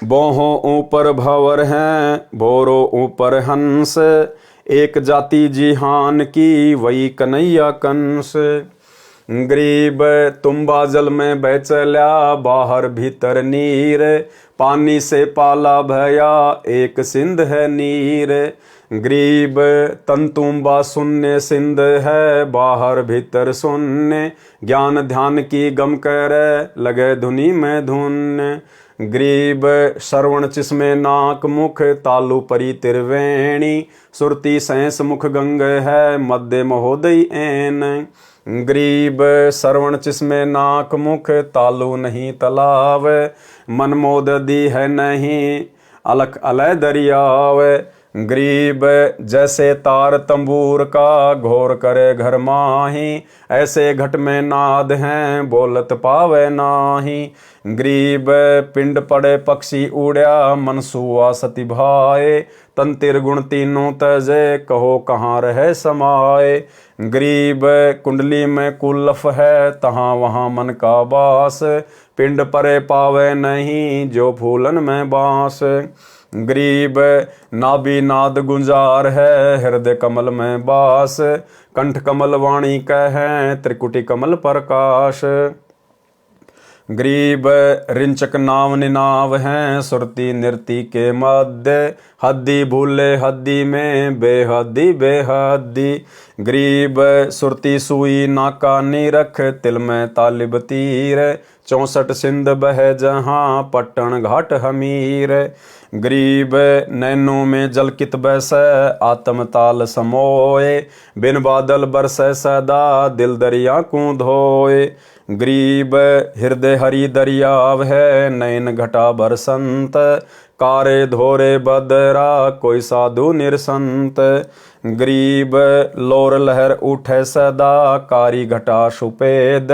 बोहों ऊपर भंवर हैं, भोरो ऊपर हंस, एक जाति जिहान की वही कन्हैया कंस। गरीब तुम्बा जल में बह चल्या, बाहर भीतर नीर, पानी से पाला भया, एक सिंध है नीर। गरीब तंतुम्बा शून्य सिंध है, बाहर भीतर शून्य, ज्ञान ध्यान की गम करे, लगे धुनी में धुन। ग्रीब श्रवण चिस्मे नाक मुख तालु परी त्रिवेणी सुरती सैंस मुख गंग है मध्य महोदय एन। ग्रीब श्रवण चिस्मे नाक मुख तालु नहीं तलाव मन मोद दी है नहीं अलख अलय दरियाव। ग्रीब जैसे तार तंबूर का घोर करे घर माही ऐसे घट में नाद हैं बोलत पावे नाही। ग्रीब पिंड पड़े पक्षी उड़या मनसुआ सती भाए तंतिर गुण तीनों तजे कहो कहाँ रहे समाए। ग्रीब कुंडली में कुलफ है तहाँ वहाँ मन का बास पिंड परे पावे नहीं जो फूलन में बांस। ग्रीब नाभि नाद गुंजार है हृदय कमल में बास कंठ कमल वाणी कह त्रिकुटी कमल प्रकाश। ग्रीब रिंचक नाव निनाव हैं सुरती नृति के मध्य हद्दी भूले हद्दी में बेहद्दी बेहद्दी। ग्रीब सुरती सुई नाका नीरख तिल में तालिब तीर 64 सिंध बह जहाँ पट्टन घाट हमीर। ग्रीब नैनों में जल कित बैस आत्म ताल समोए बिन बादल बरसै सदा दिल दरिया को धोए। ग्रीब हृदय हरि दरियाव है नैन घटा बरसंत कारे धोरे बदरा कोई साधु निरसंत। ग्रीब लोर लहर उठे सदा कारी घटा सुपेद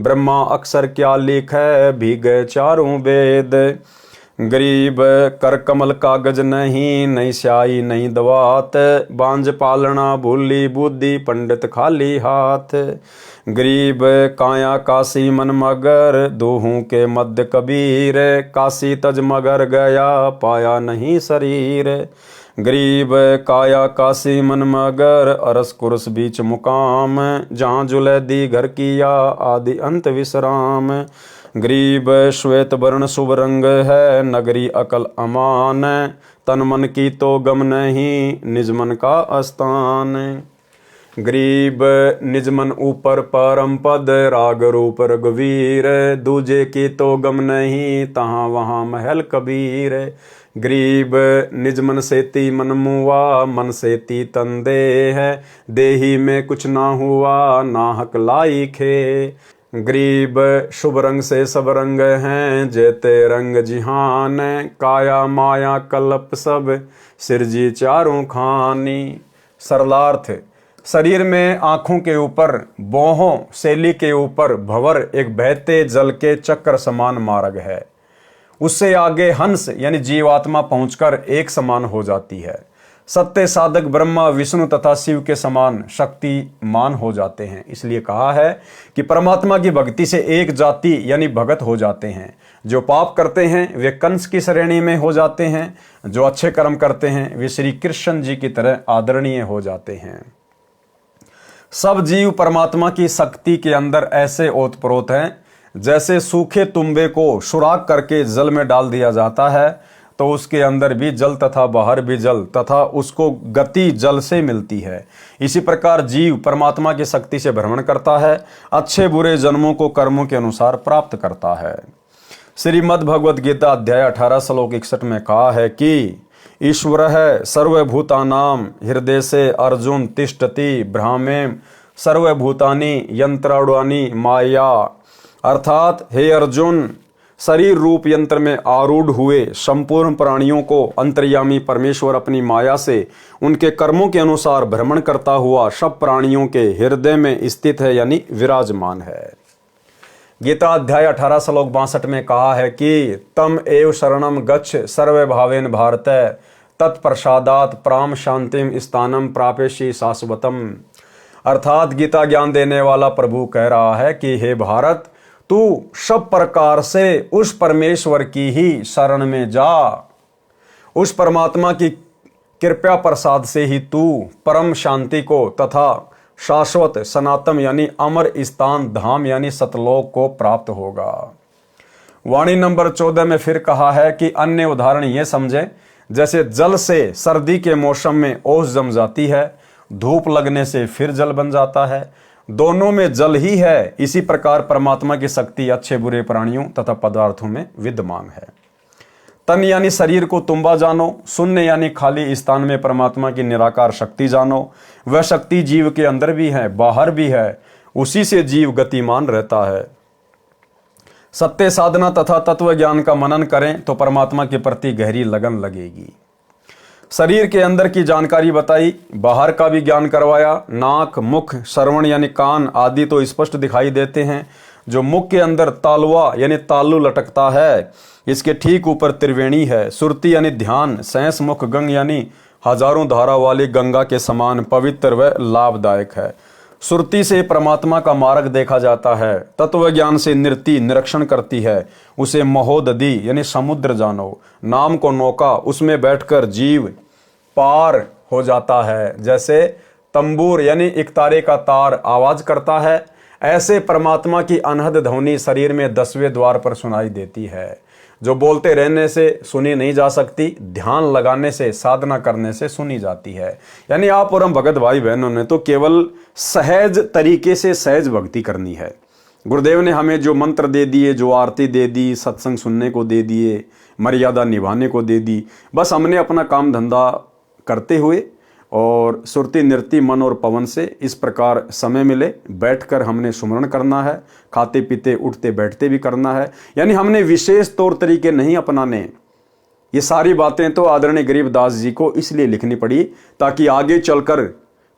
ब्रह्मा अक्षर क्या लिखे भीगे चारों वेद। गरीब कर कमल कागज नहीं नहीं स्याही नहीं दवात बांझ पालना भूली बुद्धि पंडित खाली हाथ। गरीब काया काशी मन मगर दोहूं के मध्य कबीर काशी तज मगर गया पाया नहीं शरीर। गरीब काया काशी मन मगर अरस कुरस बीच मुकाम जहाँ जुलैदी घर किया आदि अंत विश्राम। गरीब श्वेत वर्ण शुभ रंग है नगरी अकल अमान तन मन की तो गम नहीं निज मन का स्थान। गरीब निज मन ऊपर परम पद राग रूप रघुवीर दूजे की तो गम नहीं तहाँ वहाँ महल कबीर। गरीब निज मन सेती मन मुआ मन सेती तन दे है देही में कुछ ना हुआ नाहक लाई खे। गरीब शुभ रंग से सब रंग हैं जेते रंग जिहान काया माया कल्प सब सिरजी चारों खानी। सरलार्थ शरीर में आँखों के ऊपर बोहों शैली के ऊपर भंवर एक बहते जल के चक्र समान मार्ग है उससे आगे हंस यानी जीवात्मा पहुंचकर एक समान हो जाती है। सत्य साधक ब्रह्मा विष्णु तथा शिव के समान शक्तिमान हो जाते हैं। इसलिए कहा है कि परमात्मा की भक्ति से एक जाति यानी भगत हो जाते हैं। जो पाप करते हैं वे कंस की श्रेणी में हो जाते हैं जो अच्छे कर्म करते हैं वे श्री कृष्ण जी की तरह आदरणीय हो जाते हैं। सब जीव परमात्मा की शक्ति के अंदर ऐसे ओतप्रोत हैं जैसे सूखे तुम्बे को सुराख करके जल में डाल दिया जाता है तो उसके अंदर भी जल तथा बाहर भी जल तथा उसको गति जल से मिलती है। इसी प्रकार जीव परमात्मा की शक्ति से भ्रमण करता है अच्छे बुरे जन्मों को कर्मों के अनुसार प्राप्त करता है। श्रीमद् भगवद गीता अध्याय 18 श्लोक 61 में कहा है कि ईश्वर है सर्वभूतानाम हृदय से अर्जुन तिष्ठति ब्राह्मेम सर्वभूतानि यंत्राणि माया। अर्थात हे अर्जुन शरीर रूप यंत्र में आरूढ़ हुए संपूर्ण प्राणियों को अंतर्यामी परमेश्वर अपनी माया से उनके कर्मों के अनुसार भ्रमण करता हुआ सब प्राणियों के हृदय में स्थित है यानी विराजमान है। गीता अध्याय 18 श्लोक 62 में कहा है कि तम एव शरणम गच्छ सर्व भावेन भारत तत्प्रसादात प्राम शांतिम स्थानम प्रापेशी शाश्वतम। अर्थात गीता ज्ञान देने वाला प्रभु कह रहा है कि हे भारत तू सब प्रकार से उस परमेश्वर की ही शरण में जा। उस परमात्मा की कृपा प्रसाद से ही तू परम शांति को तथा शाश्वत सनातन यानी अमर स्थान धाम यानी सतलोक को प्राप्त होगा। वाणी नंबर 14 में फिर कहा है कि अन्य उदाहरण ये समझे जैसे जल से सर्दी के मौसम में ओस जम जाती है धूप लगने से फिर जल बन जाता है दोनों में जल ही है। इसी प्रकार परमात्मा की शक्ति अच्छे बुरे प्राणियों तथा पदार्थों में विद्यमान है। तन यानी शरीर को तुम्बा जानो, शून्य यानी खाली स्थान में परमात्मा की निराकार शक्ति जानो। वह शक्ति जीव के अंदर भी है, बाहर भी है, उसी से जीव गतिमान रहता है। सत्य साधना तथा तत्व ज्ञान का मनन करें तो परमात्मा के प्रति गहरी लगन लगेगी। शरीर के अंदर की जानकारी बताई, बाहर का भी ज्ञान करवाया। नाक, मुख, श्रवण यानी कान आदि तो स्पष्ट दिखाई देते हैं। जो मुख के अंदर तालुआ यानी तालु लटकता है, इसके ठीक ऊपर त्रिवेणी है। सुरती यानी ध्यान, सैंस मुख गंग यानी हजारों धारा वाली गंगा के समान पवित्र व लाभदायक है। सुरती से परमात्मा का मार्ग देखा जाता है। तत्व ज्ञान से नृति निरीक्षण करती है, उसे महोदधि यानी समुद्र जानो। नाम को नौका, उसमें बैठकर जीव पार हो जाता है। जैसे तंबूर यानी एक तारे का तार आवाज करता है, ऐसे परमात्मा की अनहद ध्वनि शरीर में 10वें द्वार पर सुनाई देती है, जो बोलते रहने से सुनी नहीं जा सकती, ध्यान लगाने से, साधना करने से सुनी जाती है। यानी आप और हम भगत भाई बहनों ने तो केवल सहज तरीके से सहज भक्ति करनी है। गुरुदेव ने हमें जो मंत्र दे दिए, जो आरती दे दी, सत्संग सुनने को दे दिए, मर्यादा निभाने को दे दी, बस हमने अपना काम धंधा करते हुए और सुरती नृत्य मन और पवन से इस प्रकार समय मिले बैठकर हमने सुमरण करना है। खाते पीते उठते बैठते भी करना है। यानी हमने विशेष तौर तरीके नहीं अपनाने। ये सारी बातें तो आदरणीय गरीबदास जी को इसलिए लिखनी पड़ी ताकि आगे चलकर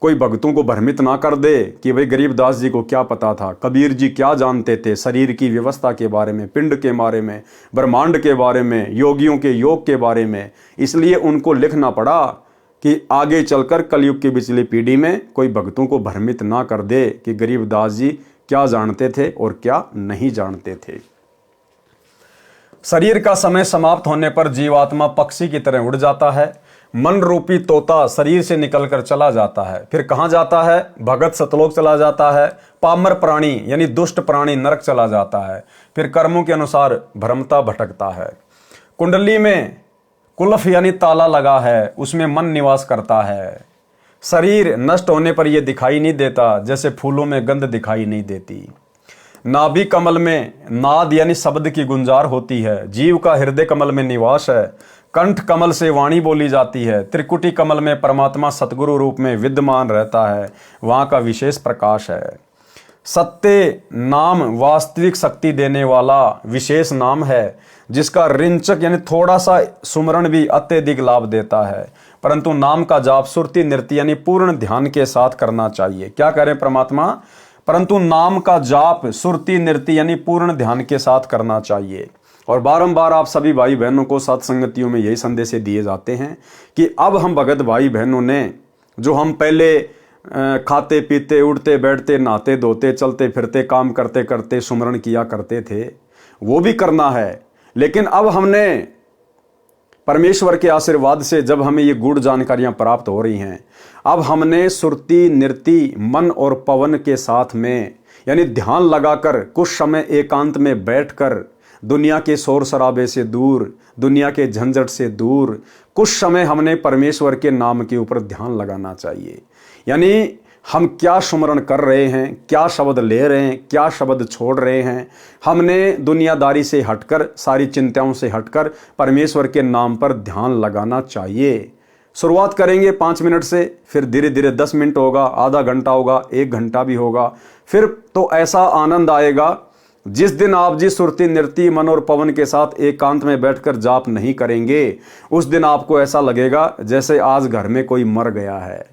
कोई भक्तों को भ्रमित ना कर दे कि भाई गरीबदास जी को क्या पता था, कबीर जी क्या जानते थे शरीर की व्यवस्था के बारे में, पिंड के बारे में, ब्रह्मांड के बारे में, योगियों के योग के बारे में। इसलिए उनको लिखना पड़ा कि आगे चलकर कलयुग की पिछली पीढ़ी में कोई भक्तों को भ्रमित ना कर दे कि गरीबदास जी क्या जानते थे और क्या नहीं जानते थे। शरीर का समय समाप्त होने पर जीवात्मा पक्षी की तरह उड़ जाता है। मन रूपी तोता शरीर से निकलकर चला जाता है। फिर कहाँ जाता है? भगत सतलोक चला जाता है। पामर प्राणी यानी दुष्ट प्राणी नरक चला जाता है। फिर कर्मों के अनुसार भ्रमता भटकता है। कुंडली में कुलफ यानी ताला लगा है, उसमें मन निवास करता है। शरीर नष्ट होने पर यह दिखाई नहीं देता, जैसे फूलों में गंध दिखाई नहीं देती। नाभि कमल में नाद यानी शब्द की गुंजार होती है। जीव का हृदय कमल में निवास है। कंठ कमल से वाणी बोली जाती है। त्रिकुटी कमल में परमात्मा सतगुरु रूप में विद्यमान रहता है, वहां का विशेष प्रकाश है। सत्य नाम वास्तविक शक्ति देने वाला विशेष नाम है, जिसका रिंचक यानी थोड़ा सा सुमरण भी अत्यधिक लाभ देता है। परंतु नाम का जाप सुरती नृत्य यानी पूर्ण ध्यान के साथ करना चाहिए। क्या करें परमात्मा? परंतु नाम का जाप सुरती नृत्य यानी पूर्ण ध्यान के साथ करना चाहिए। और बारंबार आप सभी भाई बहनों को सत्संगतियों में यही संदेश दिए जाते हैं कि अब हम भगत भाई बहनों ने जो हम पहले खाते पीते उठते बैठते नहाते धोते चलते फिरते काम करते करते सुमरण किया करते थे, वो भी करना है। लेकिन अब हमने परमेश्वर के आशीर्वाद से जब हमें ये गूढ़ जानकारियां प्राप्त हो रही हैं, अब हमने सुरती नृत्य मन और पवन के साथ में यानी ध्यान लगाकर कुछ समय एकांत में बैठकर दुनिया के शोर शराबे से दूर, दुनिया के झंझट से दूर कुछ समय हमने परमेश्वर के नाम के ऊपर ध्यान लगाना चाहिए। यानी हम क्या सुमरण कर रहे हैं, क्या शब्द ले रहे हैं, क्या शब्द छोड़ रहे हैं। हमने दुनियादारी से हटकर, सारी चिंताओं से हटकर परमेश्वर के नाम पर ध्यान लगाना चाहिए। शुरुआत करेंगे 5 मिनट से, फिर धीरे धीरे 10 मिनट होगा, आधा घंटा होगा, 1 घंटा भी होगा। फिर तो ऐसा आनंद आएगा जिस दिन आप जी सुरती नृत्य मन और पवन के साथ एकांत में बैठकर जाप नहीं करेंगे, उस दिन आपको ऐसा लगेगा जैसे आज घर में कोई मर गया है,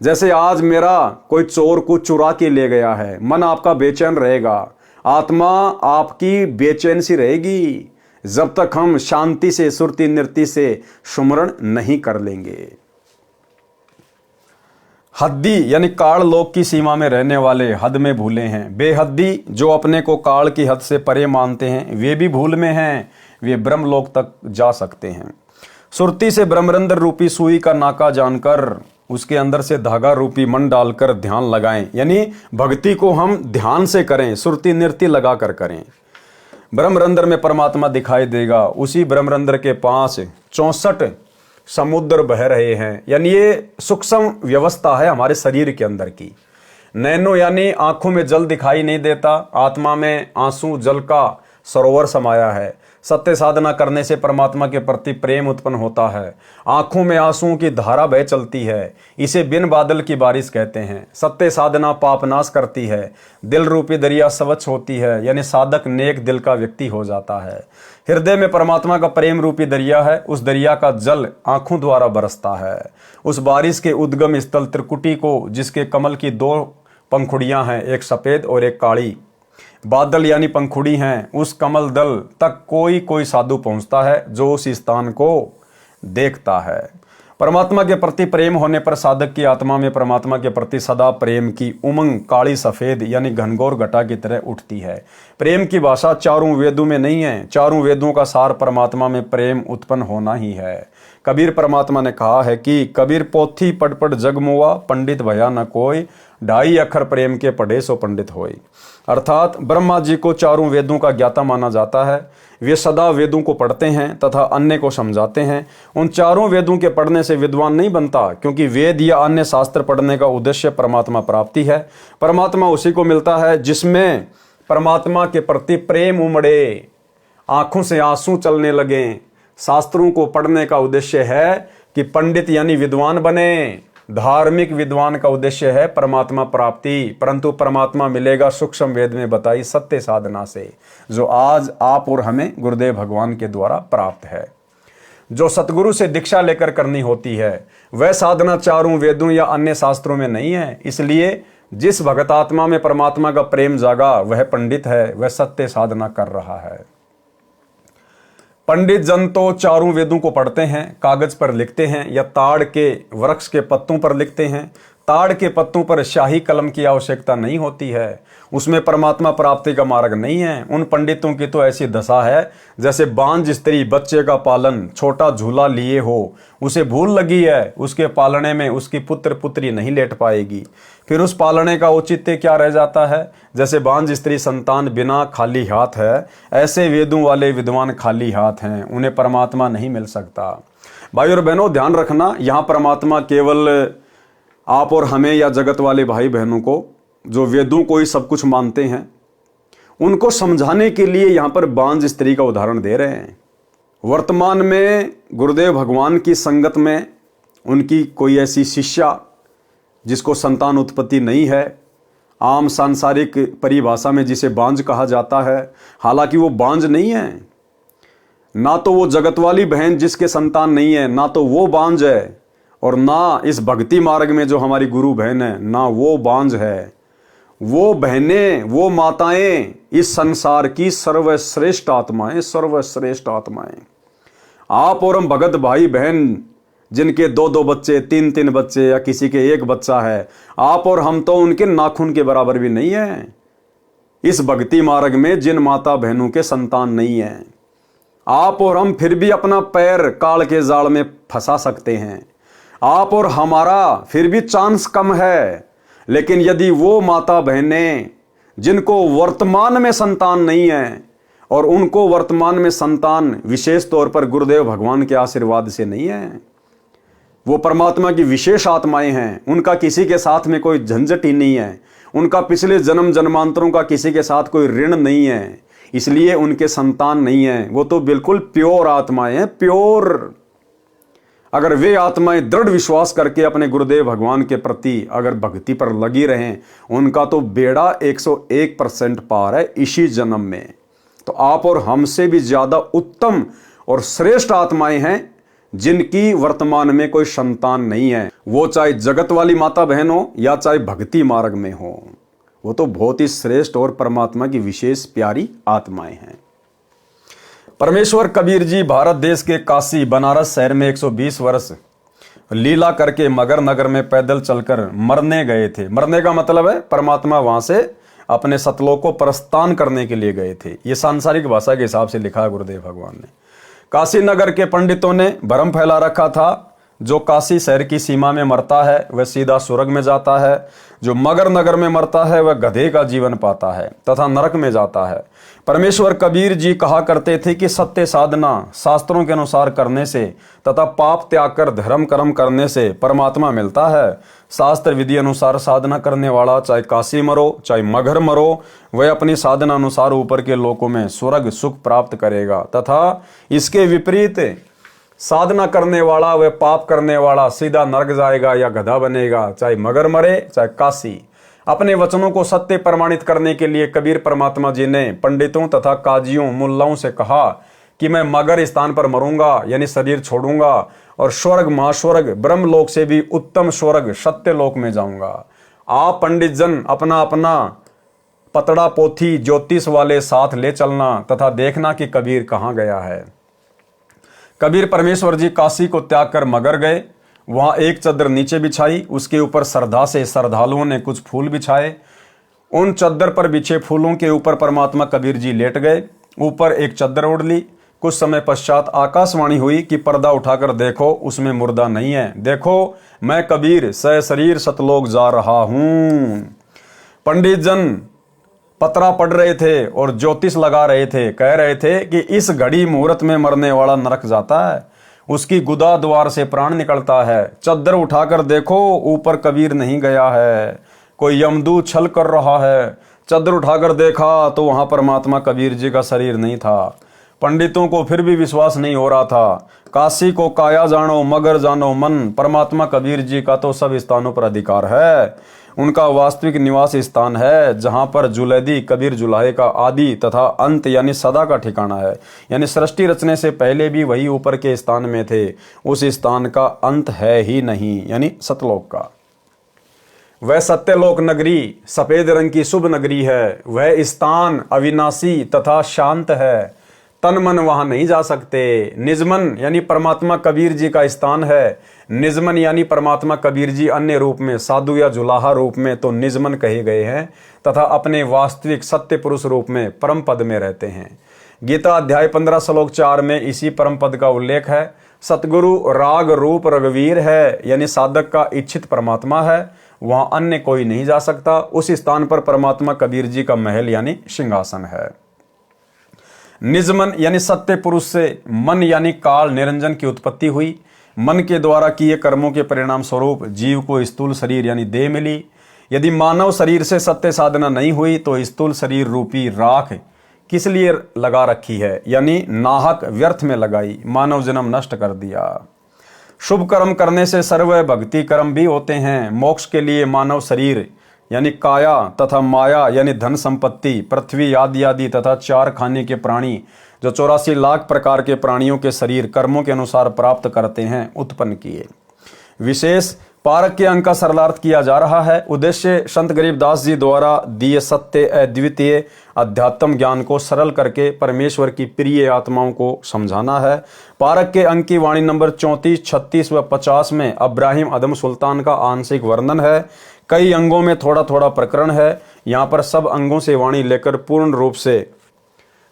जैसे आज मेरा कोई चोर कुछ चुरा के ले गया है। मन आपका बेचैन रहेगा, आत्मा आपकी बेचैन सी रहेगी जब तक हम शांति से सुरती नृत्य से सुमरण नहीं कर लेंगे। हद्दी यानी काल लोक की सीमा में रहने वाले हद में भूले हैं। बेहद्दी जो अपने को काल की हद से परे मानते हैं, वे भी भूल में हैं, वे ब्रह्म लोक तक जा सकते हैं। सुरती से ब्रह्मरंध्र रूपी सुई का नाका जानकर उसके अंदर से धागा रूपी मन डालकर ध्यान लगाएं। यानी भक्ति को हम ध्यान से करें, सुरती नृत्य लगाकर करें। ब्रह्मरंध्र में परमात्मा दिखाई देगा। उसी ब्रह्मरंध्र के पास 64 समुद्र बह रहे हैं। यानी ये सूक्ष्म व्यवस्था है हमारे शरीर के अंदर की। नैनो यानी आंखों में जल दिखाई नहीं देता, आत्मा में आंसू जल का सरोवर समाया है। सत्य साधना करने से परमात्मा के प्रति प्रेम उत्पन्न होता है। आंखों में आंसुओं की धारा बह चलती है, इसे बिन बादल की बारिश कहते हैं। सत्य साधना पाप नाश करती है, दिल रूपी दरिया स्वच्छ होती है, यानी साधक नेक दिल का व्यक्ति हो जाता है। हृदय में परमात्मा का प्रेम रूपी दरिया है, उस दरिया का जल आंखों द्वारा बरसता है। उस बारिश के उद्गम स्थल त्रिकुटी को, जिसके कमल की 2 पंखुड़ियां हैं, एक सफेद और एक काली, बादल यानी पंखुड़ी हैं, उस कमल दल तक कोई साधु पहुंचता है जो उस स्थान को देखता है। परमात्मा के प्रति प्रेम होने पर साधक की आत्मा में परमात्मा के प्रति सदा प्रेम की उमंग काली सफेद यानी घनघोर घटा की तरह उठती है। प्रेम की भाषा चारों वेदों में नहीं है, चारों वेदों का सार परमात्मा में प्रेम उत्पन्न होना ही है। कबीर परमात्मा ने कहा है कि कबीर पोथी पढ़ पढ़ जग मुआ, पंडित भया न कोई, 2.5 अक्षर प्रेम के पढ़े सो पंडित होई। अर्थात ब्रह्मा जी को चारों वेदों का ज्ञाता माना जाता है। वे सदा वेदों को पढ़ते हैं तथा अन्य को समझाते हैं। उन चारों वेदों के पढ़ने से विद्वान नहीं बनता, क्योंकि वेद या अन्य शास्त्र पढ़ने का उद्देश्य परमात्मा प्राप्ति है। परमात्मा उसी को मिलता है जिसमें परमात्मा के प्रति प्रेम उमड़े, आंखों से आंसू चलने लगे। शास्त्रों को पढ़ने का उद्देश्य है कि पंडित यानी विद्वान बने। धार्मिक विद्वान का उद्देश्य है परमात्मा प्राप्ति, परंतु परमात्मा मिलेगा सूक्ष्म वेद में बताई सत्य साधना से, जो आज आप और हमें गुरुदेव भगवान के द्वारा प्राप्त है। जो सतगुरु से दीक्षा लेकर करनी होती है वह साधना चारों वेदों या अन्य शास्त्रों में नहीं है। इसलिए जिस भगत आत्मा में परमात्मा का प्रेम जागा वह पंडित है, वह सत्य साधना कर रहा है। पंडित जन तो चारों वेदों को पढ़ते हैं, कागज पर लिखते हैं या ताड़ के वृक्ष के पत्तों पर लिखते हैं। ताड़ के पत्तों पर शाही कलम की आवश्यकता नहीं होती है, उसमें परमात्मा प्राप्ति का मार्ग नहीं है। उन पंडितों की तो ऐसी दशा है जैसे बांझ स्त्री बच्चे का पालन छोटा झूला लिए हो, उसे भूल लगी है, उसके पालने में उसकी पुत्र पुत्री नहीं लेट पाएगी, फिर उस पालने का औचित्य क्या रह जाता है। जैसे बांझ स्त्री संतान बिना खाली हाथ है, ऐसे वेदों वाले विद्वान खाली हाथ हैं, उन्हें परमात्मा नहीं मिल सकता। भाई और बहनों ध्यान रखना, यहाँ परमात्मा केवल आप और हमें या जगत वाले भाई बहनों को जो वेदों को ही सब कुछ मानते हैं उनको समझाने के लिए यहाँ पर बांझ स्त्री का उदाहरण दे रहे हैं। वर्तमान में गुरुदेव भगवान की संगत में उनकी कोई ऐसी शिष्या जिसको संतान उत्पत्ति नहीं है, आम सांसारिक परिभाषा में जिसे बांझ कहा जाता है, हालांकि वो बांझ नहीं है। ना तो वो जगत वाली बहन जिसके संतान नहीं है, ना तो वो बांझ है, और ना इस भक्ति मार्ग में जो हमारी गुरु बहन है ना वो बांझ है। वो बहनें, वो माताएं इस संसार की सर्वश्रेष्ठ आत्माएं, सर्वश्रेष्ठ आत्माएं। आप और हम भगत भाई बहन जिनके 2-2 बच्चे, 3-3 बच्चे या किसी के 1 बच्चा है, आप और हम तो उनके नाखून के बराबर भी नहीं है। इस भक्ति मार्ग में जिन माता बहनों के संतान नहीं है, आप और हम फिर भी अपना पैर काल के जाल में फंसा सकते हैं। आप और हमारा फिर भी चांस कम है। लेकिन यदि वो माता बहनें जिनको वर्तमान में संतान नहीं है और उनको वर्तमान में संतान विशेष तौर पर गुरुदेव भगवान के आशीर्वाद से नहीं है, वो परमात्मा की विशेष आत्माएं हैं, उनका किसी के साथ में कोई झंझट ही नहीं है, उनका पिछले जन्म जन्मांतरों का किसी के साथ कोई ऋण नहीं है, इसलिए उनके संतान नहीं है। वो तो बिल्कुल प्योर आत्माएं हैं, प्योर। अगर वे आत्माएं दृढ़ विश्वास करके अपने गुरुदेव भगवान के प्रति अगर भक्ति पर लगी रहें, उनका तो बेड़ा 101% पार है इसी जन्म में। तो आप और हमसे भी ज्यादा उत्तम और श्रेष्ठ आत्माएं हैं जिनकी वर्तमान में कोई संतान नहीं है। वो चाहे जगत वाली माता बहन हो या चाहे भक्ति मार्ग में हो, वो तो बहुत ही श्रेष्ठ और परमात्मा की विशेष प्यारी आत्माएं हैं। परमेश्वर कबीर जी भारत देश के काशी बनारस शहर में 120 वर्ष लीला करके मगर नगर में पैदल चलकर मरने गए थे। मरने का मतलब है परमात्मा वहां से अपने सतलोक को प्रस्थान करने के लिए गए थे। ये सांसारिक भाषा के हिसाब से लिखा है गुरुदेव भगवान ने। काशी नगर के पंडितों ने भ्रम फैला रखा था, जो काशी शहर की सीमा में मरता है वह सीधा स्वर्ग में जाता है, जो मगर नगर में मरता है वह गधे का जीवन पाता है तथा नरक में जाता है। परमेश्वर कबीर जी कहा करते थे कि सत्य साधना शास्त्रों के अनुसार करने से तथा पाप त्याग कर धर्म कर्म करने से परमात्मा मिलता है। शास्त्र विधि अनुसार साधना करने वाला चाहे काशी मरो चाहे मगर मरो, वह अपनी साधना अनुसार ऊपर के लोकों में स्वर्ग सुख प्राप्त करेगा तथा इसके विपरीत साधना करने वाला वह पाप करने वाला सीधा नरक जाएगा या गधा बनेगा, चाहे मगर मरे चाहे काशी। अपने वचनों को सत्य प्रमाणित करने के लिए कबीर परमात्मा जी ने पंडितों तथा काजियों मुल्लाओं से कहा कि मैं मगर स्थान पर मरूंगा, यानी शरीर छोड़ूंगा और स्वर्ग महास्वर्ग ब्रह्मलोक से भी उत्तम स्वर्ग सत्यलोक में जाऊंगा। आप पंडित जन अपना अपना पतड़ा पोथी ज्योतिष वाले साथ ले चलना तथा देखना कि कबीर कहाँ गया है। कबीर परमेश्वर जी काशी को त्याग कर मगर गए। वहां एक चद्दर नीचे बिछाई, उसके ऊपर श्रद्धा से श्रद्धालुओं ने कुछ फूल बिछाए। उन चद्दर पर बिछे फूलों के ऊपर परमात्मा कबीर जी लेट गए। ऊपर एक चद्दर ओढ़ ली। कुछ समय पश्चात आकाशवाणी हुई कि पर्दा उठाकर देखो, उसमें मुर्दा नहीं है। देखो मैं कबीर सशरीर सतलोक जा रहा हूं। पंडित जन पतरा पढ़ रहे थे और ज्योतिष लगा रहे थे, कह रहे थे कि इस घड़ी मुहूर्त में मरने वाला नरक जाता है, उसकी गुदा द्वार से प्राण निकलता है। चद्दर उठाकर देखो, ऊपर कबीर नहीं गया है, कोई यमदूत छल कर रहा है। चद्दर उठाकर देखा तो वहां परमात्मा कबीर जी का शरीर नहीं था। पंडितों को फिर भी विश्वास नहीं हो रहा था। काशी को काया जानो मगर जानो मन, परमात्मा कबीर जी का तो सब स्थानों पर अधिकार है। उनका वास्तविक निवास स्थान है जहां पर जुलैदी कबीर जुलाहे का आदि तथा अंत यानी सदा का ठिकाना है, यानी सृष्टि रचने से पहले भी वही ऊपर के स्थान में थे। उस स्थान का अंत है ही नहीं, यानी सतलोक का। वह सत्यलोक नगरी सफेद रंग की शुभ नगरी है। वह स्थान अविनाशी तथा शांत है। तन मन वहां नहीं जा सकते। निजमन यानी परमात्मा कबीर जी का स्थान है। निजमन यानी परमात्मा कबीर जी अन्य रूप में साधु या जुलाहा रूप में तो निजमन कहे गए हैं तथा अपने वास्तविक सत्य पुरुष रूप में परम पद में रहते हैं। गीता अध्याय 15 श्लोक 4 में इसी परम पद का उल्लेख है। सतगुरु राग रूप रघुवीर है, यानी साधक का इच्छित परमात्मा है। वहां अन्य कोई नहीं जा सकता। उस स्थान पर परमात्मा कबीर जी का महल यानी सिंहासन है। निजमन यानी सत्य पुरुष से मन यानी काल निरंजन की उत्पत्ति हुई। मन के द्वारा किए कर्मों के परिणाम स्वरूप जीव को स्थूल शरीर यानी देह मिली। यदि मानव शरीर से सत्य साधना नहीं हुई तो स्थूल शरीर रूपी राख किस लिए लगा रखी है, यानी नाहक व्यर्थ में लगाई, मानव जन्म नष्ट कर दिया। शुभ कर्म करने से सर्व भक्ति कर्म भी होते हैं। मोक्ष के लिए मानव शरीर यानी काया तथा माया यानी धन संपत्ति, पृथ्वी आदि आदि तथा 4 खाने के प्राणी जो 84 लाख प्रकार के प्राणियों के शरीर कर्मों के अनुसार प्राप्त करते हैं उत्पन्न किए। विशेष पारक के अंक का सरलार्थ किया जा रहा है। उद्देश्य संत गरीबदास जी द्वारा दिए सत्य अद्वितीय अध्यात्म ज्ञान को सरल करके परमेश्वर की प्रिय आत्माओं को समझाना है। पारक के अंक की वाणी नंबर 34, 36 व 50 में अब्राहिम अदम सुल्तान का आंशिक वर्णन है। कई अंगों में थोड़ा थोड़ा प्रकरण है। यहाँ पर सब अंगों से वाणी लेकर पूर्ण रूप से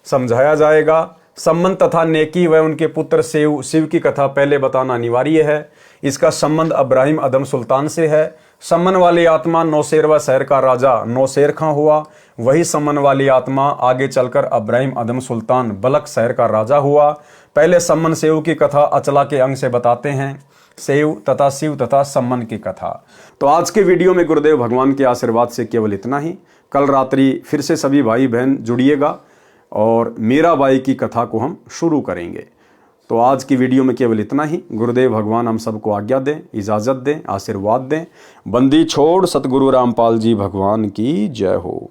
समझाया जाएगा। संबंध तथा नेकी व उनके पुत्र शिव की कथा पहले बताना अनिवार्य है। इसका संबंध अब्राहिम अदम सुल्तान से है। समन वाली आत्मा नौशेरवा शहर का राजा नौशेर खां हुआ। वही समन वाली आत्मा आगे चलकर अब्राहिम अदम सुल्तान बलक शहर का राजा हुआ। पहले समन सेव की कथा अचला के अंग से बताते हैं, सेव तथा शिव तथा सम्मन की कथा। तो आज के वीडियो में गुरुदेव भगवान के आशीर्वाद से केवल इतना ही। कल रात्रि फिर से सभी भाई बहन जुड़िएगा और मीराबाई की कथा को हम शुरू करेंगे। तो आज की वीडियो में केवल इतना ही। गुरुदेव भगवान हम सबको आज्ञा दें, इजाज़त दें, आशीर्वाद दें। बंदी छोड़ सतगुरु रामपाल जी भगवान की जय हो।